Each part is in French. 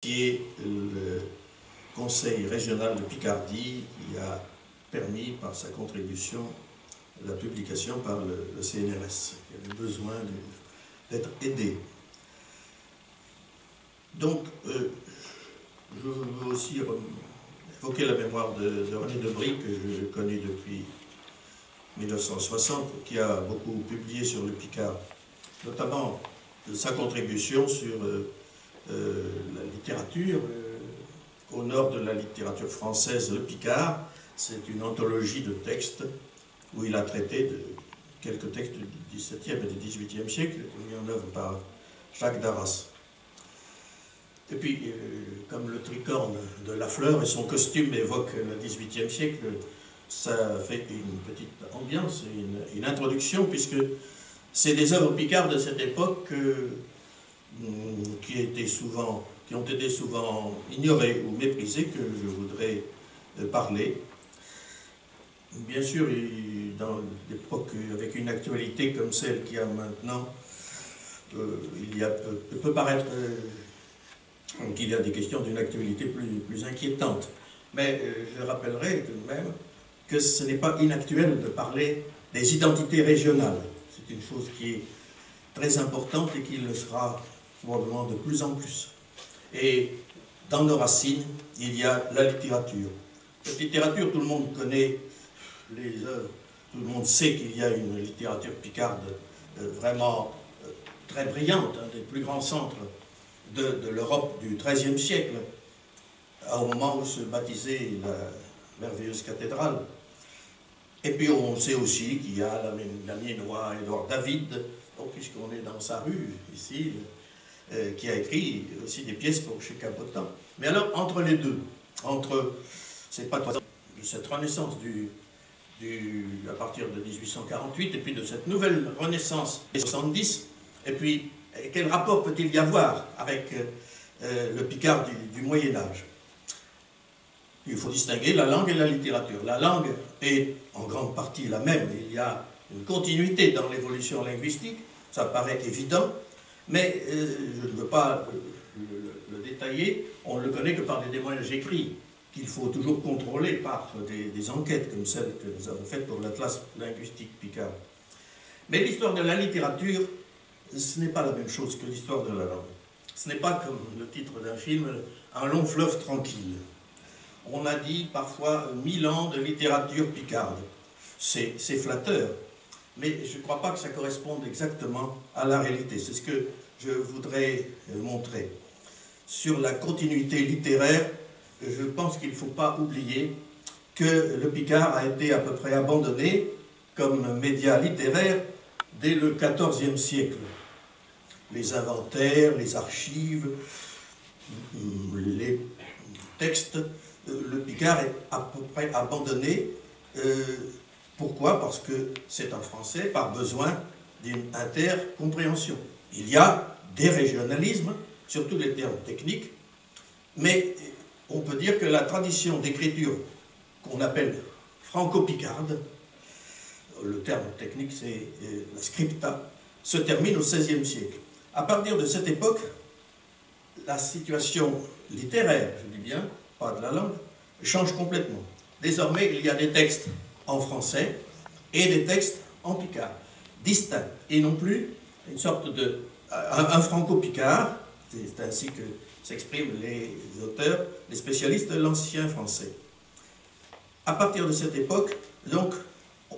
qui est le Conseil régional de Picardie, qui a permis par sa contribution la publication par le CNRS, qui avait besoin d'être aidé. Donc, je veux aussi évoquer la mémoire de René Debrie, que je connais depuis 1960, qui a beaucoup publié sur le Picard, notamment sa contribution sur la littérature. Au nord de la littérature française, le Picard, c'est une anthologie de textes où il a traité de quelques textes du XVIIe et du XVIIIe siècle, mis en œuvre par Jacques Darras. Et puis, comme le tricorne de Lafleur et son costume évoquent le XVIIIe siècle, ça fait une petite ambiance, une introduction, puisque c'est des œuvres picardes de cette époque qui ont été souvent ignorées ou méprisées, que je voudrais parler. Bien sûr, dans l'époque avec une actualité comme celle qu'il y a maintenant, il peut paraître qu'il y a des questions d'une actualité plus inquiétante. Mais je rappellerai tout de même que ce n'est pas inactuel de parler des identités régionales. C'est une chose qui est très importante et qui le sera probablement de plus en plus. Et dans nos racines, il y a la littérature. Cette littérature, tout le monde connaît les œuvres, tout le monde sait qu'il y a une littérature picarde vraiment très brillante, un des plus grands centres de l'Europe du XIIIe siècle, au moment où se baptisait la merveilleuse cathédrale. Et puis on sait aussi qu'il y a la Miennois Édouard David, puisqu'on est dans sa rue ici, qui a écrit aussi des pièces pour chez Capotan. Mais alors, entre les deux, c'est pas cette renaissance à partir de 1848, et puis de cette nouvelle renaissance des 70, et puis quel rapport peut-il y avoir avec le Picard du Moyen-Âge? Il faut distinguer la langue et la littérature. La langue est en grande partie la même, il y a une continuité dans l'évolution linguistique, ça paraît évident, mais je ne veux pas le détailler, on ne le connaît que par des témoignages écrits, qu'il faut toujours contrôler par des enquêtes comme celles que nous avons faites pour l'Atlas linguistique Picard. Mais l'histoire de la littérature, ce n'est pas la même chose que l'histoire de la langue. Ce n'est pas comme le titre d'un film, un long fleuve tranquille. On a dit parfois 1000 ans de littérature picarde. C'est flatteur, mais je ne crois pas que ça corresponde exactement à la réalité. C'est ce que je voudrais montrer. Sur la continuité littéraire, je pense qu'il ne faut pas oublier que le Picard a été à peu près abandonné comme média littéraire dès le XIVe siècle. Les inventaires, les archives, les textes, le Picard est à peu près abandonné. Pourquoi? Parce que c'est en français par besoin d'une intercompréhension. Il y a des régionalismes, surtout les termes techniques, mais on peut dire que la tradition d'écriture qu'on appelle franco-picarde, le terme technique c'est la scripta, se termine au XVIe siècle. À partir de cette époque, la situation littéraire, je dis bien, pas de la langue, change complètement. Désormais, il y a des textes en français et des textes en picard, distincts, et non plus une sorte de... un franco-picard, c'est ainsi que s'expriment les auteurs, les spécialistes de l'ancien français. À partir de cette époque, donc,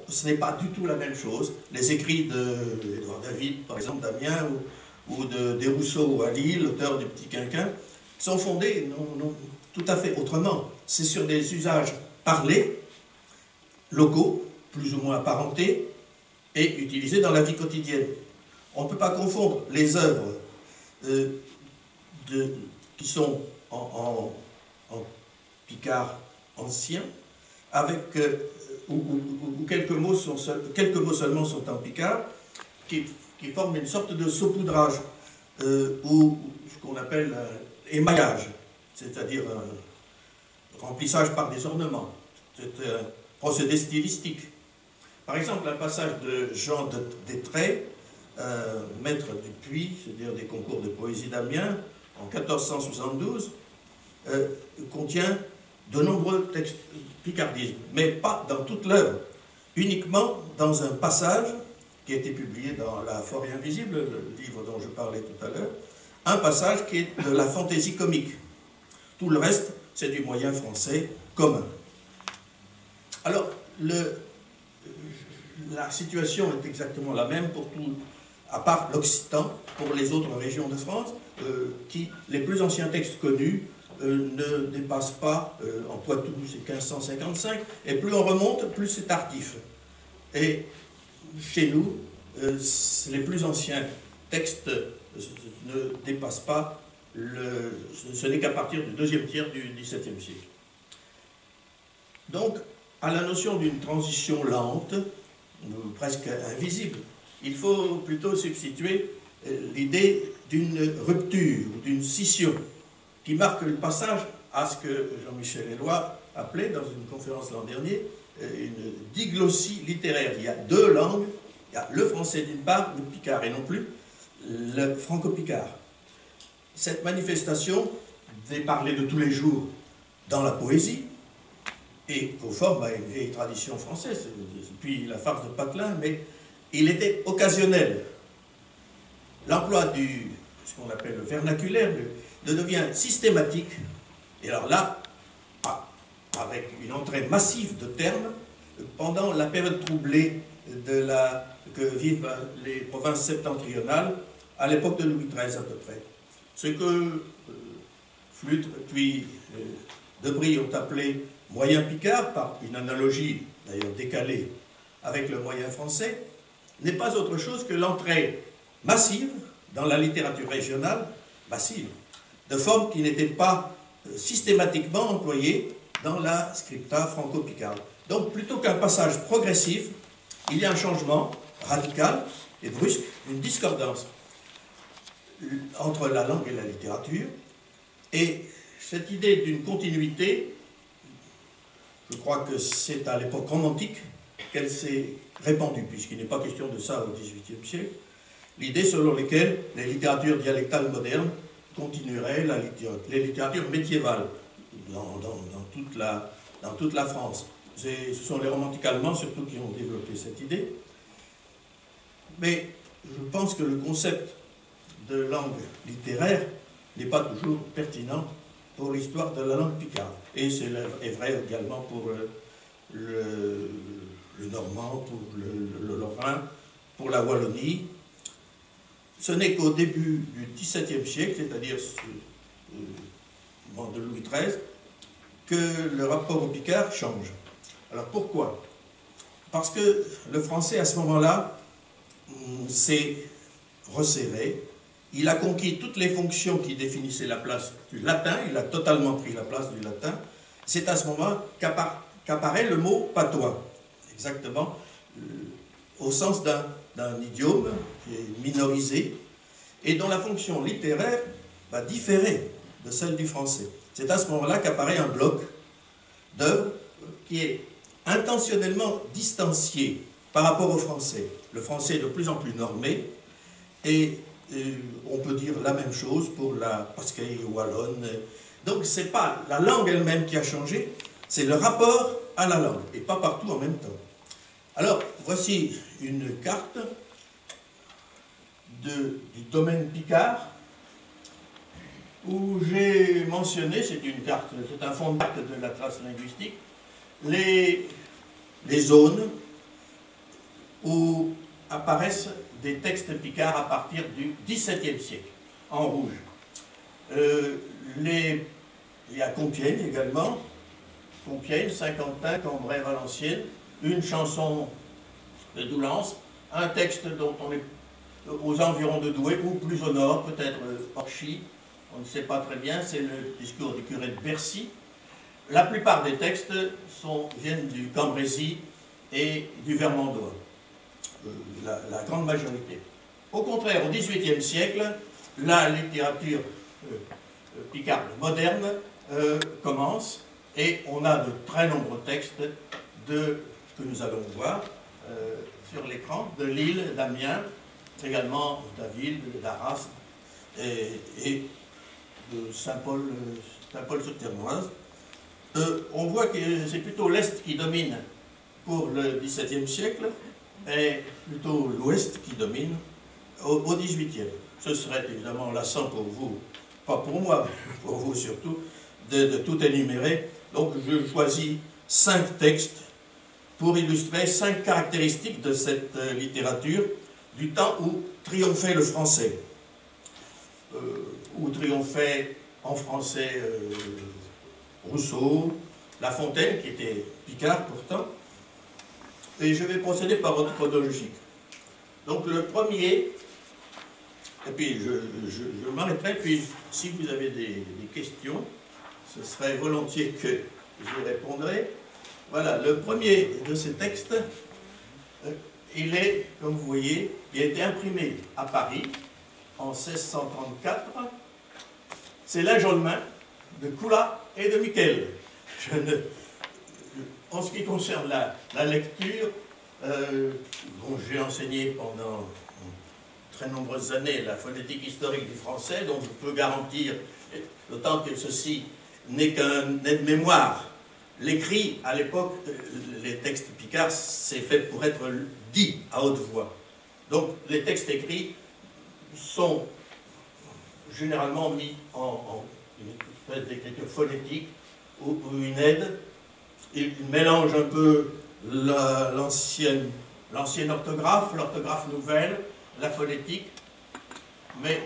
ce n'est pas du tout la même chose. Les écrits d'Édouard David, par exemple, d'Amiens, ou de Desrousseaux à Lille, l'auteur du Petit Quinquin, sont fondés non, tout à fait autrement. C'est sur des usages parlés, locaux, plus ou moins apparentés, et utilisés dans la vie quotidienne. On ne peut pas confondre les œuvres qui sont en picard ancien, avec où quelques mots seulement sont en picard, qui forment une sorte de saupoudrage, ou ce qu'on appelle émaillage, c'est-à-dire remplissage par des ornements. C'est un procédé stylistique. Par exemple, un passage de Jean d'Estrées, maître du Puy, c'est-à-dire des concours de poésie d'Amiens, en 1472, contient de nombreux textes picardismes, mais pas dans toute l'œuvre, uniquement dans un passage qui a été publié dans La Forêt Invisible, le livre dont je parlais tout à l'heure, un passage qui est de la fantaisie comique. Tout le reste, c'est du moyen français commun. Alors, la situation est exactement la même pour tout, à part l'Occitan, pour les autres régions de France, qui, les plus anciens textes connus, ne dépassent pas, en Poitou, c'est 1555, et plus on remonte, plus c'est tardif. Et chez nous, les plus anciens textes ne dépassent pas, ce n'est qu'à partir du deuxième tiers du XVIIe siècle. Donc, à la notion d'une transition lente, ou presque invisible, il faut plutôt substituer l'idée d'une rupture, d'une scission, qui marque le passage à ce que Jean-Michel Éloi appelait, dans une conférence l'an dernier, une diglossie littéraire. Il y a deux langues, il y a le français d'une part, le picard, et non plus le franco-picard. Cette manifestation des parlers de tous les jours dans la poésie, et conforme à une vieille tradition française, depuis la farce de Patelin, mais il était occasionnel. L'emploi ce qu'on appelle le vernaculaire, devient systématique, et alors là, avec une entrée massive de termes, pendant la période troublée que vivent les provinces septentrionales, à l'époque de Louis XIII à peu près. Ce que Flutre puis Debris ont appelé moyen picard, par une analogie d'ailleurs décalée avec le moyen français, n'est pas autre chose que l'entrée massive dans la littérature régionale, massive, de formes qui n'étaient pas systématiquement employées dans la scripta franco-picarde. Donc plutôt qu'un passage progressif, il y a un changement radical et brusque, une discordance entre la langue et la littérature, et cette idée d'une continuité, je crois que c'est à l'époque romantique qu'elle s'est répandue, puisqu'il n'est pas question de ça au XVIIIe siècle, l'idée selon laquelle les littératures dialectales modernes continueraient les littératures médiévales dans toute la France. Ce sont les romantiques allemands surtout qui ont développé cette idée. Mais je pense que le concept de langue littéraire n'est pas toujours pertinent pour l'histoire de la langue picarde. Et c'est vrai également pour le normand, pour le lorrain, pour la Wallonie. Ce n'est qu'au début du XVIIe siècle, c'est-à-dire de Louis XIII, que le rapport au picard change. Alors pourquoi? Parce que le français, à ce moment-là, s'est resserré. Il a conquis toutes les fonctions qui définissaient la place du latin, il a totalement pris la place du latin. C'est à ce moment qu'apparaît le mot patois, exactement, au sens d'un idiome qui est minorisé et dont la fonction littéraire va différer de celle du français. C'est à ce moment-là qu'apparaît un bloc d'œuvres qui est intentionnellement distancié par rapport au français. Le français est de plus en plus normé et on peut dire la même chose pour la pascaille wallonne. Donc ce n'est pas la langue elle-même qui a changé, c'est le rapport à la langue, et pas partout en même temps. Alors, voici une carte du domaine picard, où j'ai mentionné, c'est un fond de carte de l'Atlas linguistique, les zones où apparaissent des textes picards à partir du XVIIe siècle, en rouge. Il y a Compiègne également, Compiègne, Saint-Quentin, Cambrai, Valenciennes, une chanson de Doulens, un texte dont on est aux environs de Douai, ou plus au nord, peut-être Orchy, on ne sait pas très bien, c'est le discours du curé de Bercy. La plupart des textes viennent du Cambrésis et du Vermandois. La grande majorité. Au contraire, au XVIIIe siècle, la littérature picarde moderne commence et on a de très nombreux textes que nous allons voir sur l'écran, de Lille, d'Amiens, également d'Aville, d'Arras et de Saint-Paul, Saint-Paul-sur-Ternoise. On voit que c'est plutôt l'Est qui domine pour le XVIIe siècle et plutôt l'Ouest qui domine au XVIIIe. Ce serait évidemment lassant pour vous, pas pour moi, mais pour vous surtout, de tout énumérer. Donc je choisis 5 textes pour illustrer 5 caractéristiques de cette littérature du temps où triomphait le français, où triomphait en français Rousseau, La Fontaine, qui était picard pourtant, et je vais procéder par ordre chronologique. Donc le premier, et puis je m'arrêterai, puis si vous avez des questions, ce serait volontiers que j'y répondrai. Voilà, le premier de ces textes, il est, comme vous voyez, il a été imprimé à Paris en 1634. C'est l'Ajolmin de Coula et de Miquel. En ce qui concerne la lecture, dont j'ai enseigné pendant très nombreuses années la phonétique historique du français, donc je peux garantir, d'autant que ceci n'est qu'un aide-mémoire. L'écrit, à l'époque, les textes picards, c'est fait pour être dit à haute voix. Donc les textes écrits sont généralement mis en une espèce d'écriture phonétique ou une aide. Il mélange un peu l'ancienne orthographe, l'orthographe nouvelle, la phonétique, mais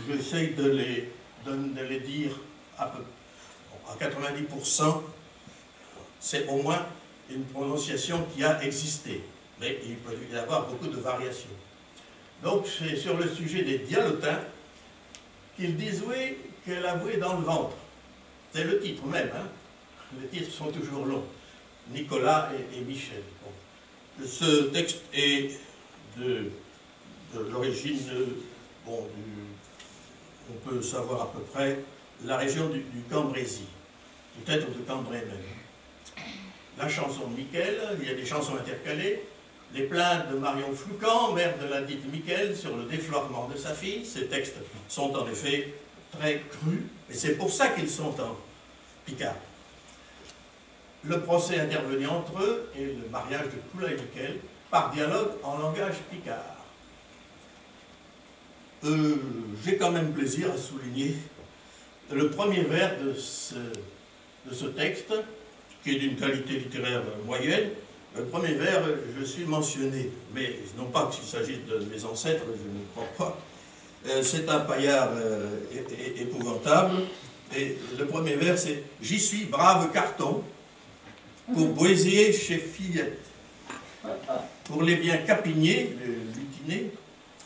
j'essaie de les dire à 90%. C'est au moins une prononciation qui a existé, mais il peut y avoir beaucoup de variations. Donc c'est sur le sujet des dialotins qu'ils disent oui, qu'elle a voué dans le ventre. C'est le titre même, hein. Les titres sont toujours longs. Nicolas et Michel. Bon. Ce texte est de l'origine, bon, on peut savoir à peu près la région du Cambrésis, peut-être de Cambrai même. La chanson de Miquel, il y a des chansons intercalées, les plaintes de Marion Floucan, mère de la dite Miquel, sur le déflorement de sa fille. Ces textes sont en effet très crus, et c'est pour ça qu'ils sont en picard. Le procès intervenu entre eux et le mariage de Coula et Miquel par dialogue en langage picard. J'ai quand même plaisir à souligner le premier vers de ce texte, qui est d'une qualité littéraire moyenne. Le premier vers, je suis mentionné, mais non pas qu'il s'agisse de mes ancêtres, je ne crois pas. C'est un paillard épouvantable. Et le premier vers, c'est « J'y suis, brave carton, pour boisier chez Fillette, pour les biens capiniers, lutinés,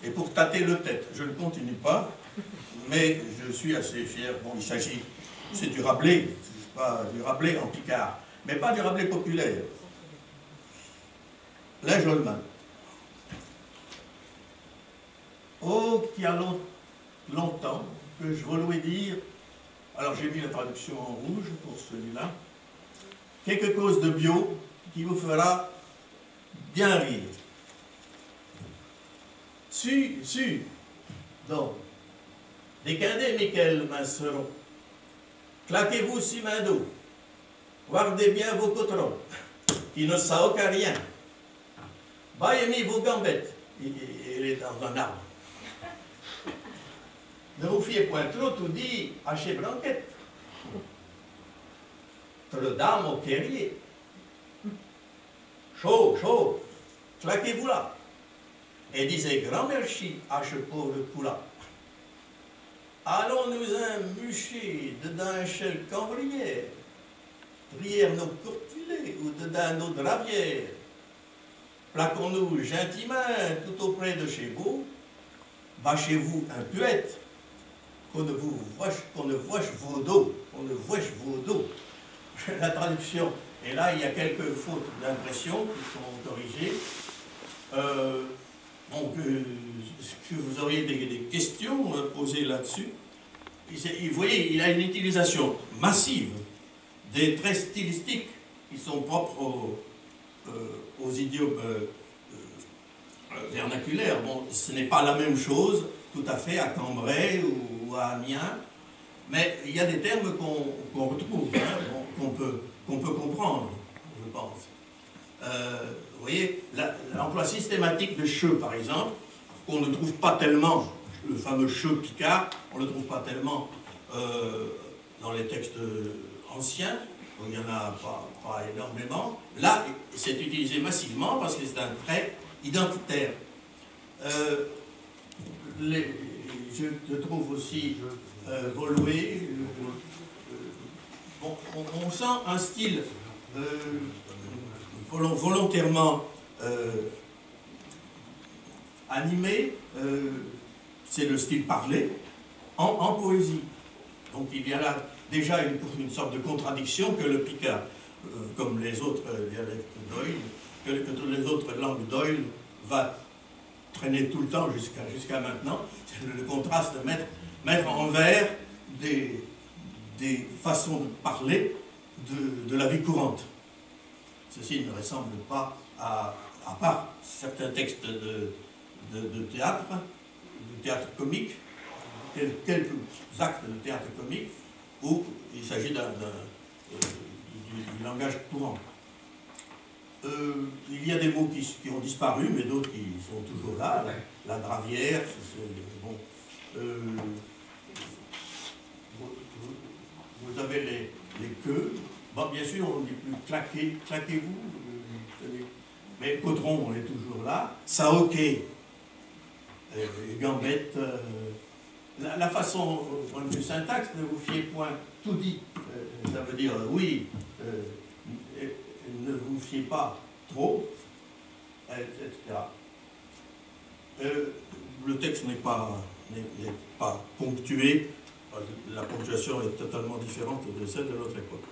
et pour tâter le tête. » Je ne continue pas, mais je suis assez fier. Bon, il s'agit, c'est du Rabelais, pas du Rabelais en picard, mais pas du Rabelais populaire. L'Ajolmin. Oh, qu'il y a longtemps que je voulais dire, alors j'ai mis la traduction en rouge pour celui-là, quelque chose de bio qui vous fera bien rire. Su, donc, décadez, Miquel, minceron, claquez-vous si main d'eau, guardez bien vos cotrons, qui ne savent qu'à rien. Baillez vos gambettes, il est dans un arbre. Ne vous fiez point trop, tout dit, à chez Blanquette. Trop d'âme au terrier. Chaud, claquez-vous là. Et disait grand merci à ce pauvre Coula. Allons nous emmucher dedans un chel cambrière, trière nos courtilets ou dedans nos dravières. Plaquons-nous gentiment tout auprès de chez vous, bâchez-vous un puette, qu'on ne voie vos dos, La traduction, et là il y a quelques fautes d'impression qui sont corrigées. Donc, est-ce que vous auriez des questions posées là-dessus? Vous voyez, il a une utilisation massive des traits stylistiques qui sont propres aux idiomes vernaculaires. Bon, ce n'est pas la même chose tout à fait à Cambrai ou à Amiens, Mais il y a des termes qu'on retrouve, hein, qu'on peut comprendre, je pense. Vous voyez, l'emploi systématique de che, par exemple, qu'on ne trouve pas tellement, le fameux che picard, on ne le trouve pas tellement dans les textes anciens, il n'y en a pas énormément. Là, c'est utilisé massivement parce que c'est un trait identitaire. Je trouve aussi Volloué, on sent un style volontairement animé, c'est le style parlé, en poésie. Donc il y a là déjà une sorte de contradiction que le picard, comme les autres dialectes d'Oïl, que toutes les autres langues d'Oïl va traîner tout le temps jusqu'à maintenant. C'est le contraste de mettre en vers des façons de parler de la vie courante. Ceci ne ressemble pas à part certains textes de théâtre, du théâtre comique, quelques actes de théâtre comique, où il s'agit du langage courant. Il y a des mots qui ont disparu, mais d'autres qui sont toujours là. La gravière, bon. Vous avez les queues. Bon, bien sûr, on ne dit plus claquez-vous. Mais Caudron, on est toujours là. Saoké, Gambette. La façon, au point de vue syntaxe, ne vous fiez point tout dit. Ça veut dire oui, ne vous fiez pas trop, etc. Le texte n'est pas ponctué. La ponctuation est totalement différente de celle de notre époque.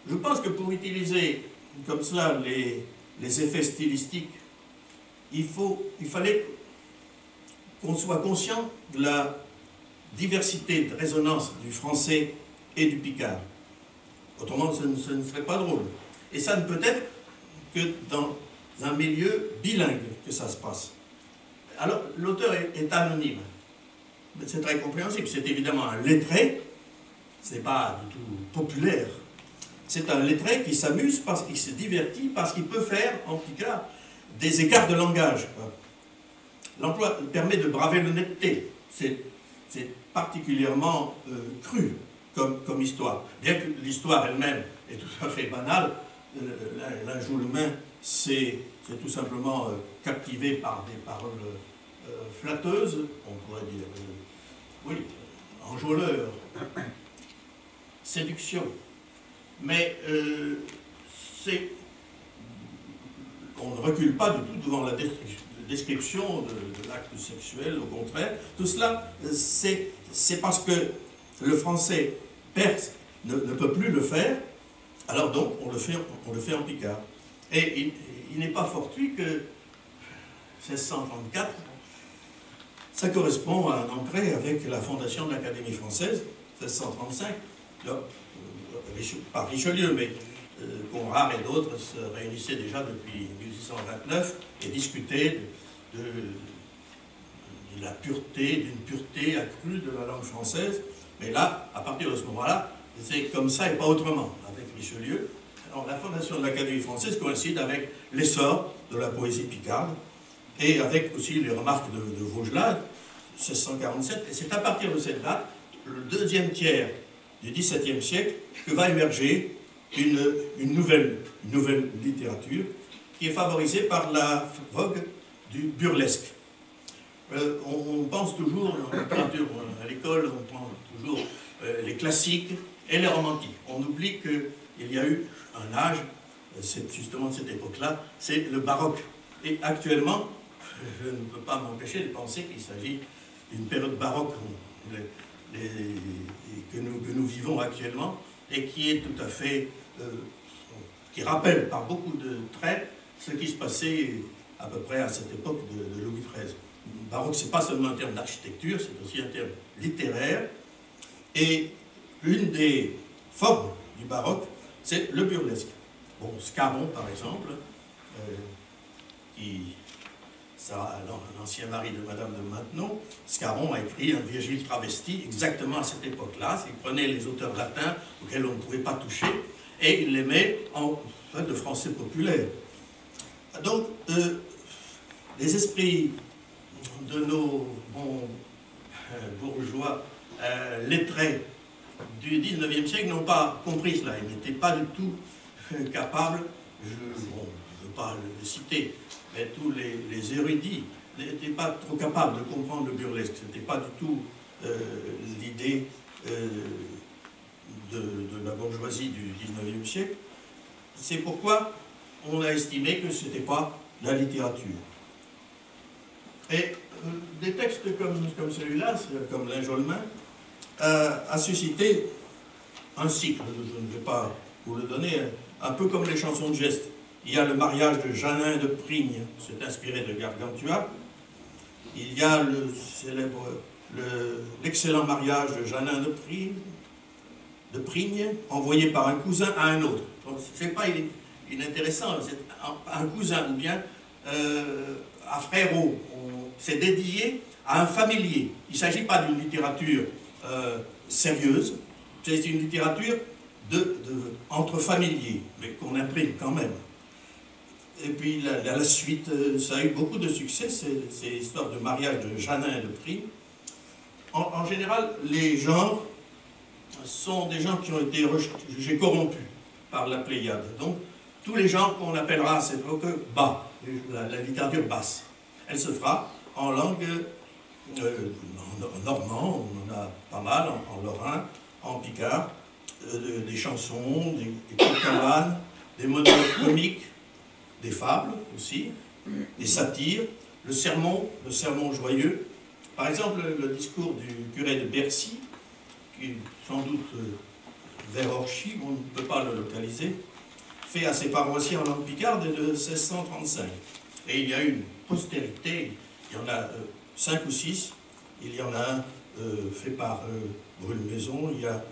Je pense que pour utiliser comme cela les effets stylistiques, il fallait qu'on soit conscient de la diversité de résonance du français et du picard. Autrement, ce ne serait pas drôle. Et ça ne peut être que dans un milieu bilingue que ça se passe. Alors, l'auteur est anonyme. C'est très compréhensible. C'est évidemment un lettré. Ce n'est pas du tout populaire. C'est un lettré qui s'amuse parce qu'il se divertit, parce qu'il peut faire, en picard, des écarts de langage. L'emploi permet de braver l'honnêteté. C'est particulièrement cru comme histoire. Bien que l'histoire elle-même est tout à fait banale, l'Angoulême, c'est tout simplement captivé par des paroles flatteuses, on pourrait dire, oui, enjôleur, séduction. Mais on ne recule pas du tout devant la description de l'acte sexuel, au contraire. Tout cela, c'est parce que le français perse ne peut plus le faire, alors donc on le fait en picard. Et il n'est pas fortuit que 1634, ça correspond à un entrée avec la fondation de l'Académie française, 1635, par Richelieu, mais Conrart et d'autres se réunissaient déjà depuis 1629 et discutaient de la pureté, d'une pureté accrue de la langue française. Mais là, à partir de ce moment-là, c'est comme ça et pas autrement, avec Richelieu. Alors, la fondation de l'Académie française coïncide avec l'essor de la poésie picarde et avec aussi les remarques de Vaugelas, 1647. Et c'est à partir de cette date, le deuxième tiers du XVIIe siècle, que va émerger une nouvelle littérature qui est favorisée par la vogue du burlesque. On pense toujours, en littérature, à l'école, on pense toujours les classiques et les romantiques. On oublie qu'il y a eu un âge, c'est justement de cette époque-là, c'est le baroque. Et actuellement, je ne peux pas m'empêcher de penser qu'il s'agit d'une période baroque que nous vivons actuellement et qui est tout à fait, qui rappelle par beaucoup de traits ce qui se passait à peu près à cette époque de Louis XIII. Baroque, ce n'est pas seulement un terme d'architecture, c'est aussi un terme littéraire. Et une des formes du baroque, c'est le burlesque. Bon, Scarron, par exemple, l'ancien mari de Madame de Maintenon, Scarron a écrit un Virgile travesti exactement à cette époque-là. Il prenait les auteurs latins auxquels on ne pouvait pas toucher et il les met en de français populaire. Donc, les esprits de nos bons bourgeois lettrés du 19e siècle n'ont pas compris cela. Ils n'étaient pas du tout capables, je ne veux pas le citer, mais tous les érudits n'étaient pas trop capables de comprendre le burlesque. Ce n'était pas du tout l'idée de la bourgeoisie du 19e siècle. C'est pourquoi on a estimé que ce n'était pas la littérature. Et des textes comme celui-là, comme l'Injolmin, a suscité un cycle. Je ne vais pas vous le donner, un peu comme les chansons de geste. Il y a le mariage de Jeannin de Prigne, c'est inspiré de Gargantua. Il y a le célèbre, l'excellent mariage de Jeannin de Prigne, envoyé par un cousin à un autre. Donc, c'est pas inintéressant, c'est un cousin ou bien un frérot. C'est dédié à un familier. Il ne s'agit pas d'une littérature sérieuse, c'est une littérature entre familiers, mais qu'on imprime quand même. Et puis la suite, ça a eu beaucoup de succès, ces histoires de mariage de Jeannin et de Prigne. En général, les genres sont des gens qui ont été jugés corrompus par la Pléiade. Donc, tous les genres qu'on appellera à cette époque bas, la littérature basse. Elle se fera en langue normand, on en a pas mal, en lorrain, en picard, des chansons, des coq-à-l'âne, des monologues comiques, des fables aussi, des satires, le sermon joyeux. Par exemple, le discours du curé de Bercy, qui est sans doute vers Orchy, on ne peut pas le localiser, fait à ses paroissiens en langue picarde de 1635. Et il y a une postérité, il y en a 5 ou 6, il y en a un fait par Brûle-Maison, il y a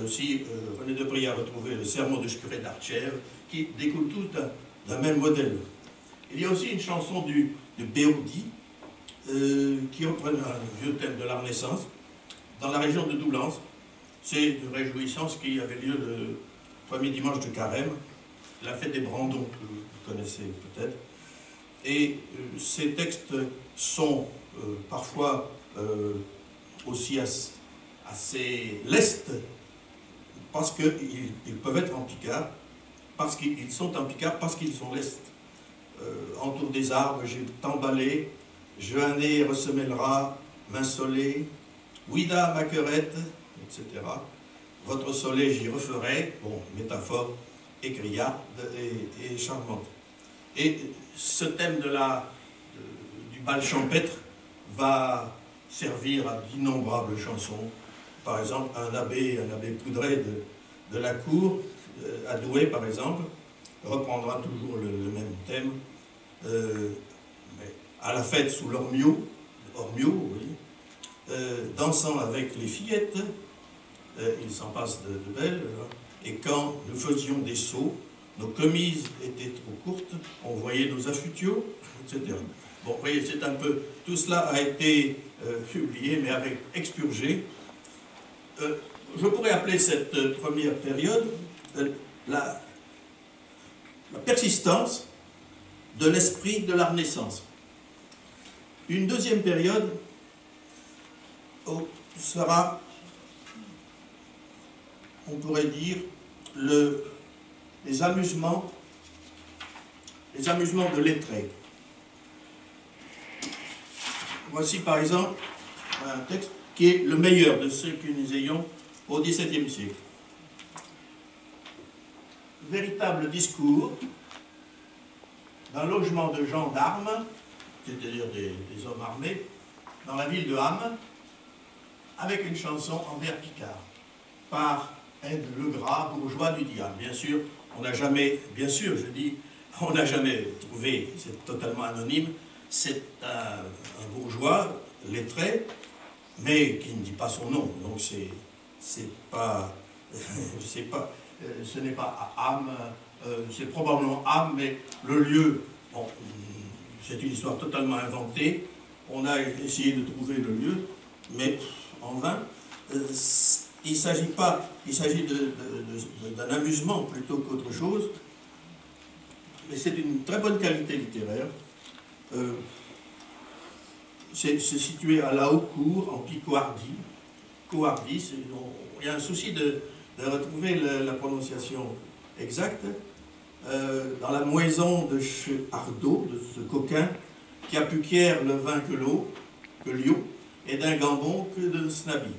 aussi René de Brie a retrouvé le sermon de curé d'Archères, qui découle tout d'un même modèle. Il y a aussi une chanson de Béoudi, qui reprend un vieux thème de la Renaissance, dans la région de Doullens. C'est une réjouissance qui avait lieu le premier dimanche de Carême, la fête des Brandons, que vous connaissez peut-être. Et ces textes sont parfois aussi assez lestes, parce qu'ils peuvent être en picard, parce qu'ils sont en picard, parce qu'ils sont lestes. Entour des arbres, j'ai t'emballé, Jeannet ressemellera, main solée, Ouida ma querette, etc. Votre soleil j'y referai, bon, métaphore écriarde et charmante. Et ce thème du bal champêtre va servir à d'innombrables chansons. Par exemple, un abbé Poudret de la cour, à Douai par exemple, reprendra toujours le même thème. Mais à la fête sous l'ormiot, oui, dansant avec les fillettes, il s'en passe de belles, et quand nous faisions des sauts, nos chemises étaient trop courtes, on voyait nos affutiaux, etc. Bon, vous voyez, c'est un peu... Tout cela a été publié, mais avec expurgé. Je pourrais appeler cette première période la persistance de l'esprit de la Renaissance. Une deuxième période sera, on pourrait dire, les amusements de lettrés. Voici par exemple un texte qui est le meilleur de ceux que nous ayons au XVIIe siècle. Véritable discours d'un logement de gendarmes, c'est-à-dire des hommes armés, dans la ville de Ham, avec une chanson en vers picard, par Ed Legras, bourgeois du diable. Bien sûr, on n'a jamais trouvé, c'est totalement anonyme, c'est un bourgeois lettré, mais qui ne dit pas son nom, donc ce n'est pas à Ham, c'est probablement Ham, mais le lieu, bon, c'est une histoire totalement inventée. On a essayé de trouver le lieu, mais en vain. Il s'agit d'un amusement plutôt qu'autre chose, mais c'est d'une très bonne qualité littéraire. C'est situé à La Haucourt, en Picoardie. Coardie, il y a un souci de retrouver la prononciation exacte. Dans la moison de chez Ardaud, de ce coquin, qui a plus qu'hier le vin que l'eau, que l'eau, et d'un gambon que de snabi.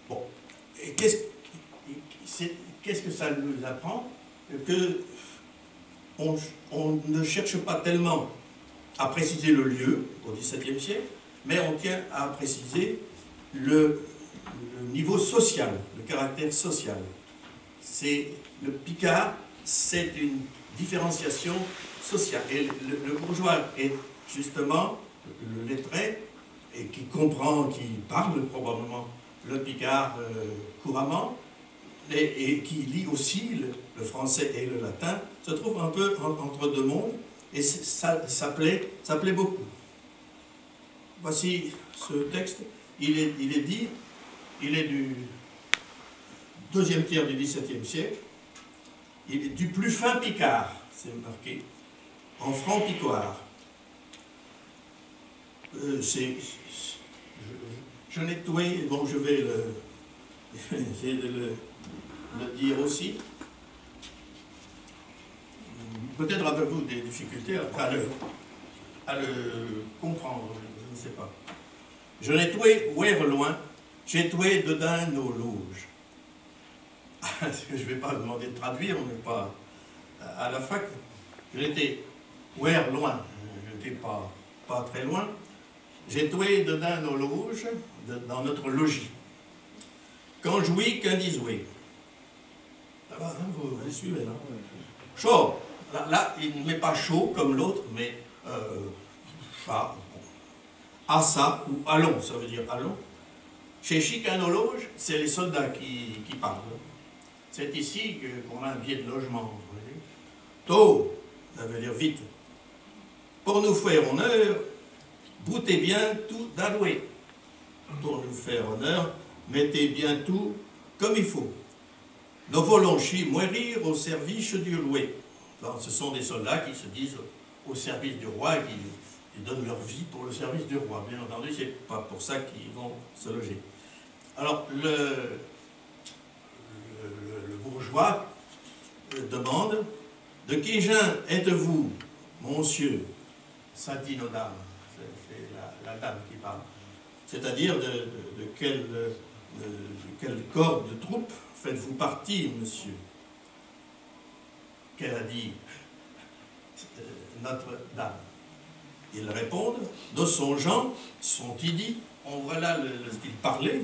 Bon, et qu'est-ce que ça nous apprend? Que on ne cherche pas tellement à préciser le lieu au XVIIe siècle, mais on tient à préciser le niveau social, le caractère social. Le Picard, c'est une différenciation sociale. Et le bourgeois est justement le lettré, et qui comprend, qui parle probablement le Picard couramment, et qui lit aussi le français et le latin, se trouve un peu entre deux mondes, et ça plaît beaucoup. Voici ce texte, il est du deuxième tiers du XVIIe siècle, il est du plus fin Picard, c'est marqué, en franc picoire. Je n'ai trouvé, bon, je vais essayer de le dire aussi. Peut-être avez-vous des difficultés à le comprendre, je ne sais pas. Je n'ai trouvé ouer loin, j'ai trouvé dedans nos loges. Je ne vais pas demander de traduire, on n'est pas à la fac. J'étais ouer loin, je n'étais pas très loin. J'ai trouvé dedans nos loges, dans notre logis. Quand jouis, qu'un disoué. Ça va, hein, vous suivez, non? Chaud. Là, il ne met pas chaud comme l'autre, mais assa ou allons, ça veut dire allons. Chez Chicanologe, c'est les soldats qui parlent. C'est ici qu'on a un billet de logement. Tôt, ça veut dire vite. Pour nous faire honneur, broutez bien tout d'alloué. Pour nous faire honneur, mettez bien tout comme il faut. Nous voulons mourir au service du loué. Alors, ce sont des soldats qui se disent au service du roi, qui donnent leur vie pour le service du roi. Bien entendu, ce n'est pas pour ça qu'ils vont se loger. Alors, le bourgeois demande « De qui jeune êtes-vous, monsieur ?» Ça dit nos dames, c'est la dame qui parle. C'est-à-dire de quel corps de troupe faites-vous partie, monsieur? Qu'elle a dit Notre-Dame. Ils répondent, de son genre, sont-ils dit, on voit là le style parlé,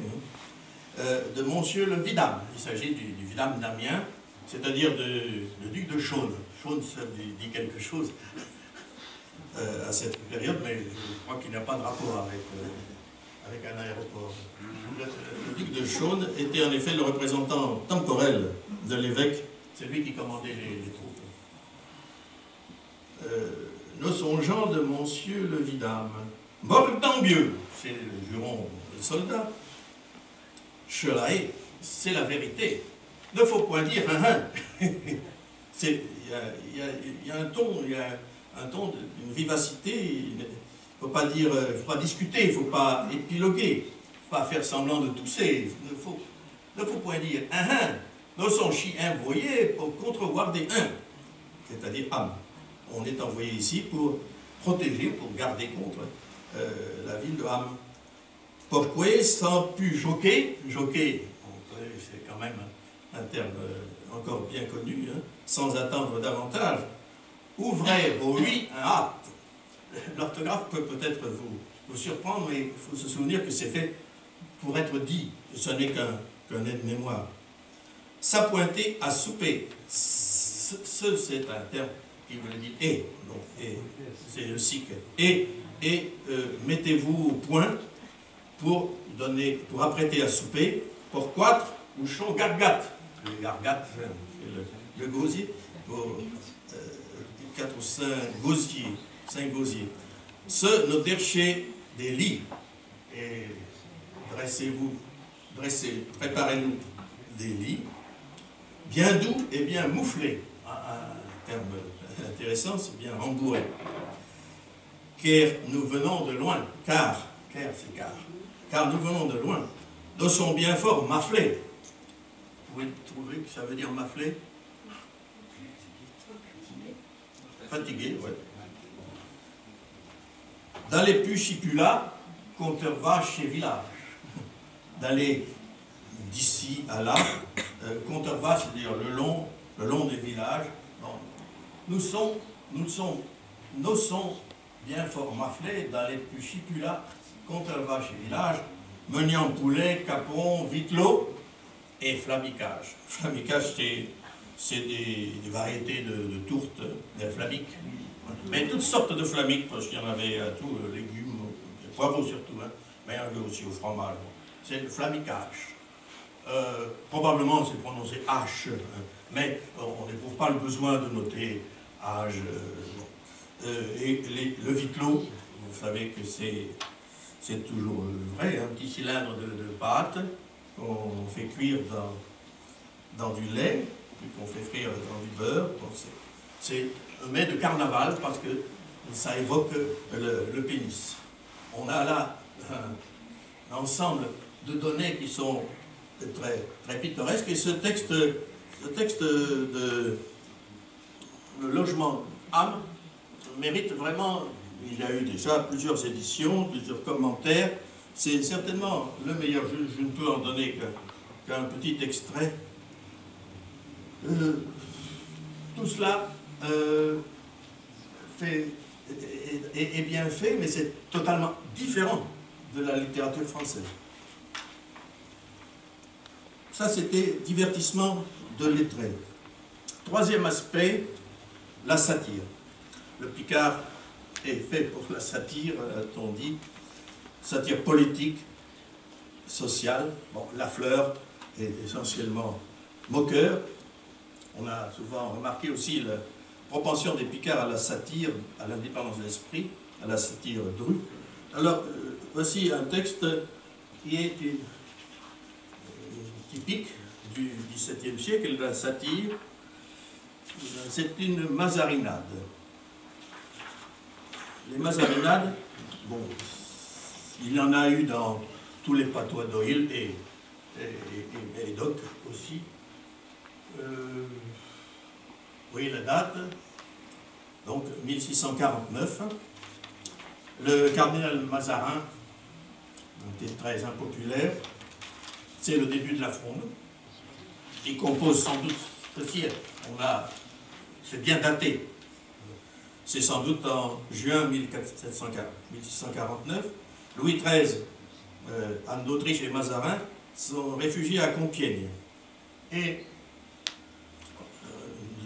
de monsieur le vidame. Il s'agit du vidame d'Amiens, c'est-à-dire du duc de Chaulnes. Chaulnes, ça dit quelque chose à cette période, mais je crois qu'il n'y a pas de rapport avec un aéroport. Le duc de Chaulnes était en effet le représentant temporel de l'évêque. C'est lui qui commandait les troupes. Nous songeons de monsieur le vidame. Mordambieux, c'est le juron des soldats. Chelaé, c'est la vérité. Ne faut point dire un. Il y a un ton, d'une vivacité. Il ne faut pas dire, il ne faut pas discuter, il ne faut pas épiloguer, il ne faut pas faire semblant de tousser. Il ne faut point dire un. Nous sommes envoyés pour contreguarder c'est-à-dire âme. On est envoyé ici pour protéger, pour garder contre la ville de Ham. Pourquoi sans pu joquer, c'est quand même un terme encore bien connu, hein, sans attendre davantage, ouvrez vos lui un hâte. L'orthographe peut peut-être vous surprendre, mais il faut se souvenir que c'est fait pour être dit, ce n'est qu'un aide-mémoire. S'appointer à souper, c'est un terme qui veut dire et, donc c'est le cycle. Et mettez-vous au point pour apprêter à souper, pour quatre ou chon gargat. Le gargat, le gosier, 4 ou 5 gosiers, 5 gosiers. Ceux notèrent chez des lits, et préparez-nous des lits, bien doux et bien mouflés. Un terme intéressant, c'est bien rembourré. Car nous venons de loin, car nous venons de loin, nous sommes bien fort maflés. Vous pouvez trouver que ça veut dire maflé? Fatigué, oui. D'aller Puchipula, compteur vache chez village. D'aller d'ici à là, compteur vache, c'est-à-dire le long des villages. Non. Nous sommes bien fort maflés, d'aller Puchipula, compteur vache chez village, meniant poulet, capon, vitelot et flamicage. Flamicage, c'est des variétés de tourtes, des flamiques. Mais toutes sortes de flamiques, parce qu'il y en avait à tout, légumes, poivrons surtout, hein, mais il y en avait aussi au fromage. C'est le flamicage. Probablement c'est prononcé H, mais on n'éprouve pas le besoin de noter H. Et le vitelot, vous savez que c'est toujours vrai, un petit cylindre de pâte qu'on fait cuire dans du lait, puis qu'on fait frire dans du beurre. C'est un mets de carnaval parce que ça évoque le pénis. On a là un ensemble de données qui sont très, très pittoresques, et ce texte de le logement âme mérite vraiment, il y a eu déjà plusieurs éditions, plusieurs commentaires, c'est certainement le meilleur, je ne peux en donner qu'un petit extrait. Tout cela est bien fait, mais c'est totalement différent de la littérature française. Ça, c'était divertissement de lettrés. Troisième aspect, la satire. Le Picard est fait pour la satire, a-t-on dit, satire politique, sociale. Bon, Lafleur est essentiellement moqueur. On a souvent remarqué aussi la propension des Picards à la satire, à l'indépendance de l'esprit, à la satire drue. Alors, voici un texte qui est typique du XVIIe siècle, la satire. C'est une mazarinade. Les mazarinades, bon, il y en a eu dans tous les patois d'Oïl et Médoc aussi. Vous voyez la date, donc 1649. Le cardinal Mazarin était très impopulaire. C'est le début de la Fronde. Il compose sans doute ceci. C'est bien daté. C'est sans doute en juin 1649. Louis XIII, Anne d'Autriche et Mazarin sont réfugiés à Compiègne. Et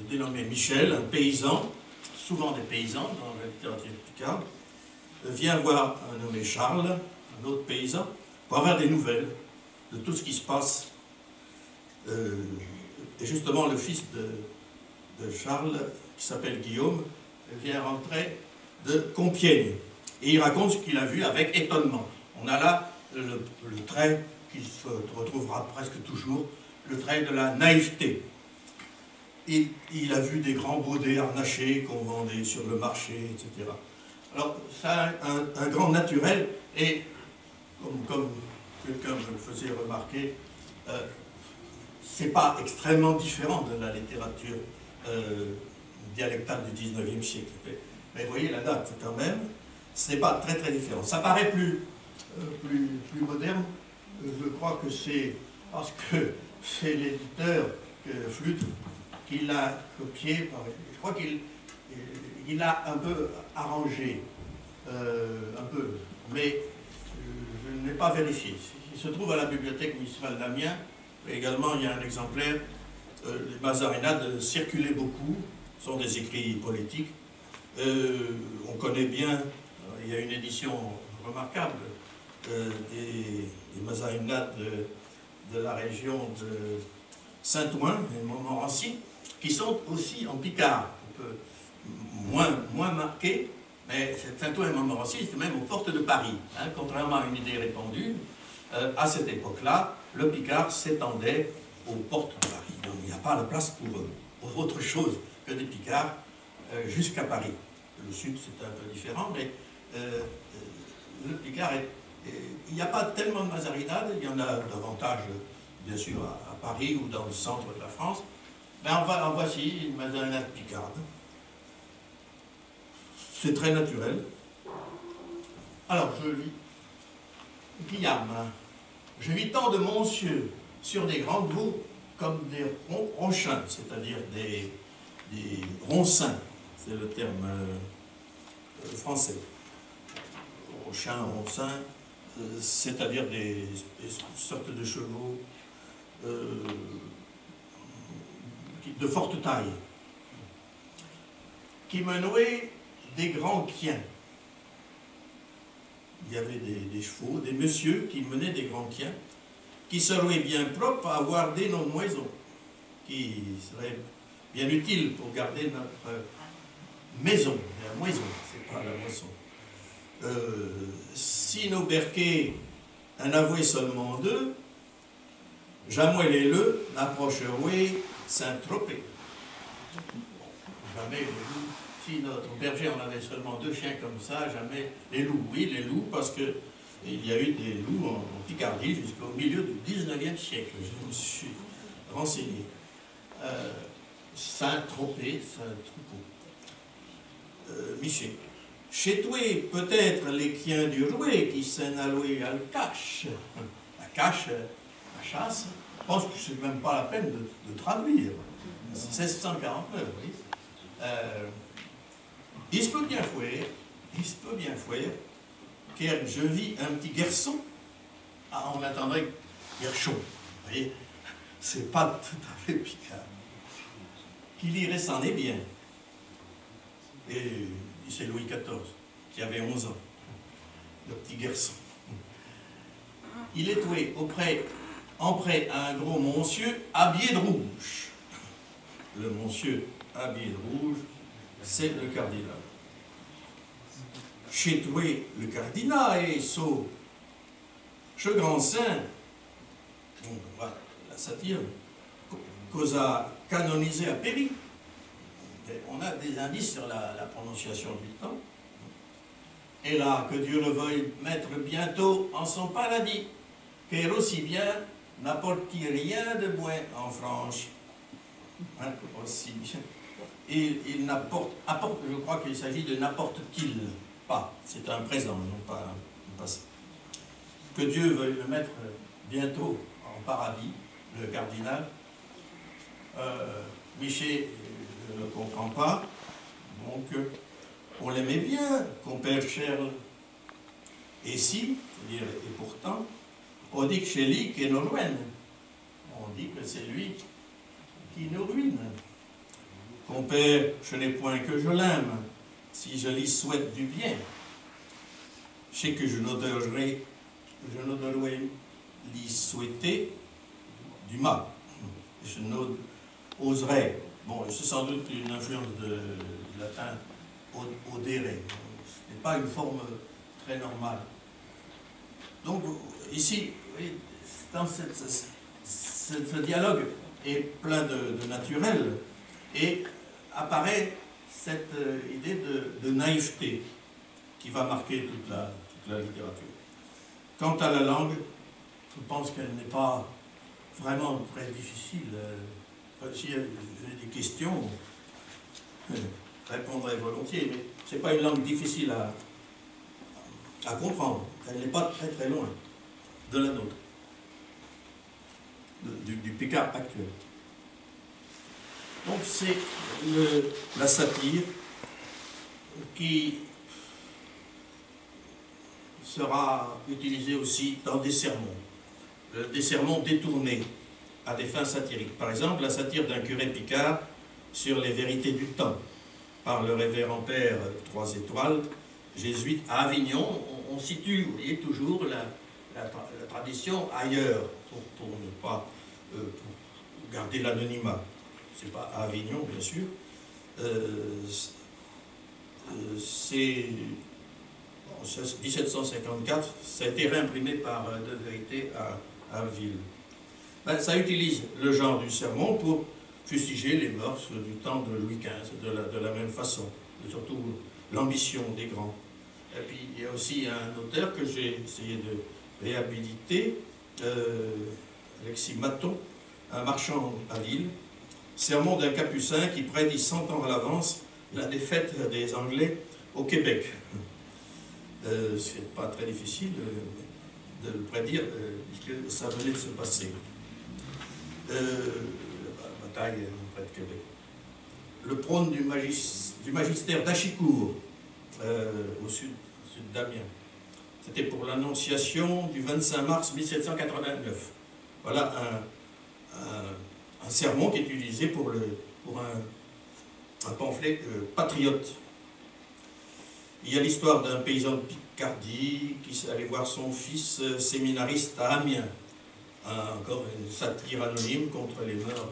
dénommé Michel, un paysan, souvent des paysans dans la littérature picarde, vient voir un nommé Charles, un autre paysan, pour avoir des nouvelles de tout ce qui se passe. Et justement, le fils de Charles, qui s'appelle Guillaume, vient rentrer de Compiègne. Et il raconte ce qu'il a vu avec étonnement. On a là le trait qui se retrouvera presque toujours, le trait de la naïveté. Et il a vu des grands baudets harnachés qu'on vendait sur le marché, etc. Alors, ça a un grand naturel, et comme quelqu'un me le faisait remarquer, c'est pas extrêmement différent de la littérature dialectale du XIXe siècle. Mais vous voyez la date quand même, ce n'est pas très très différent. Ça paraît plus moderne, je crois que c'est parce que c'est l'éditeur Flûte qui l'a copié, je crois qu'il l'a un peu arrangé, un peu, mais je ne l'ai pas vérifié. Il se trouve à la bibliothèque municipale d'Amiens. Également, il y a un exemplaire. Les mazarinades circulaient beaucoup, sont des écrits politiques. On connaît bien, il y a une édition remarquable des mazarinades de la région de Saint-Ouen et Montmorency, qui sont aussi en picard. On peut moins marqué, mais Saint-Ouen-et-Montmorency, aussi, c'est même aux portes de Paris. Hein, contrairement à une idée répandue, à cette époque-là, le Picard s'étendait aux portes de Paris. Donc il n'y a pas de place pour autre chose que des Picards jusqu'à Paris. Le sud, c'est un peu différent, mais le Picard il n'y a pas tellement de mazarinades, il y en a davantage, bien sûr, à Paris ou dans le centre de la France. Mais en voici une mazarinade picarde. C'est très naturel. Alors, je lis. Guillaume, je vis tant de monsieurs sur des grandes veaux comme des ronchins, c'est-à-dire des roncins, c'est le terme français. Ronchins, roncins, c'est-à-dire des sortes de chevaux de forte taille, qui me nouaient des grands quiens. Il y avait des chevaux, des messieurs qui menaient des grands quiens, qui seraient bien propres à garder nos moisons, qui seraient bien utiles pour garder notre maison. La moisson, c'est pas la moisson. Si nos berquets en avouaient seulement deux, jamais les leux n'approcheraient Saint-Tropez. Jamais les loups. Si notre berger en avait seulement deux chiens comme ça, jamais les loups. Oui, les loups, parce qu'il y a eu des loups en Picardie jusqu'au milieu du 19e siècle. Je me suis renseigné. Saint-Tropez, Saint-Troupeau. Michel. Chez toi, peut-être les quiens du rouet qui s'en allouaient à la cache. La cache, la chasse, je pense que c'est même pas la peine de traduire. 1649, oui. Il se peut bien fouer, car je vis un petit garçon. Ah, on attendrait Gershon, vous voyez, c'est pas tout à fait Picard. Qui lirait s'en est bien. Et c'est Louis XIV, qui avait 11 ans, le petit garçon. Il est doué en prêt à un gros monsieur habillé de rouge. Le monsieur habillé de rouge, c'est le cardinal. Chez toi, le cardinal est saut. Ce grand saint, voilà, la satire, causa canonisé à Péry. On a des indices sur la prononciation du temps. Et là, que Dieu le veuille mettre bientôt en son paradis, car aussi bien n'apporte-t-il rien de moins en France. Hein, aussi bien. Et il n'apporte, je crois qu'il s'agit de n'apporte-t-il pas. C'est un présent, non pas un passé. Que Dieu veuille le mettre bientôt en paradis, le cardinal. Michel ne le comprend pas, donc on l'aimait bien, compère Charles. Et si, c'est-à-dire, et pourtant, on dit que chez lui qu'il nous ruine. On dit que c'est lui qui nous ruine. Compère, ce n'est point que je l'aime, si je lui souhaite du bien. Je sais que je n'oserais lui souhaiter du mal. Je n'oserais. Bon, c'est sans doute une influence de latin odere. Ce n'est pas une forme très normale. Donc, ici, oui, dans ce dialogue est plein de naturel et apparaît cette idée de naïveté qui va marquer toute la littérature. Quant à la langue, je pense qu'elle n'est pas vraiment très difficile. Si j'ai des questions, je répondrai volontiers, mais ce n'est pas une langue difficile à comprendre. Elle n'est pas très très loin de la nôtre, du Picard actuel. Donc c'est la satire qui sera utilisée aussi dans des sermons détournés à des fins satiriques. Par exemple, la satire d'un curé picard sur les vérités du temps, par le révérend père 3 étoiles, jésuite à Avignon. On situe, vous voyez, toujours la tradition ailleurs, pour ne pas pour garder l'anonymat. C'est pas à Avignon, bien sûr. c'est en 1754, ça a été réimprimé par De Vérité à Ville. Ben, ça utilise le genre du sermon pour fustiger les mœurs du temps de Louis XV de la même façon, et surtout l'ambition des grands. Et puis il y a aussi un auteur que j'ai essayé de réhabiliter, Alexis Maton, un marchand à Lille, sermon d'un capucin qui prédit 100 ans à l'avance la défaite des Anglais au Québec. C'est pas très difficile de le prédire, puisque ça venait de se passer. La bataille près de Québec. Le prône du magistère d'Achicourt, au sud d'Amiens. C'était pour l'annonciation du 25 mars 1789. Voilà un sermon qui est utilisé pour un pamphlet patriote. Il y a l'histoire d'un paysan de Picardie qui allait voir son fils séminariste à Amiens. Encore une satire anonyme contre les mœurs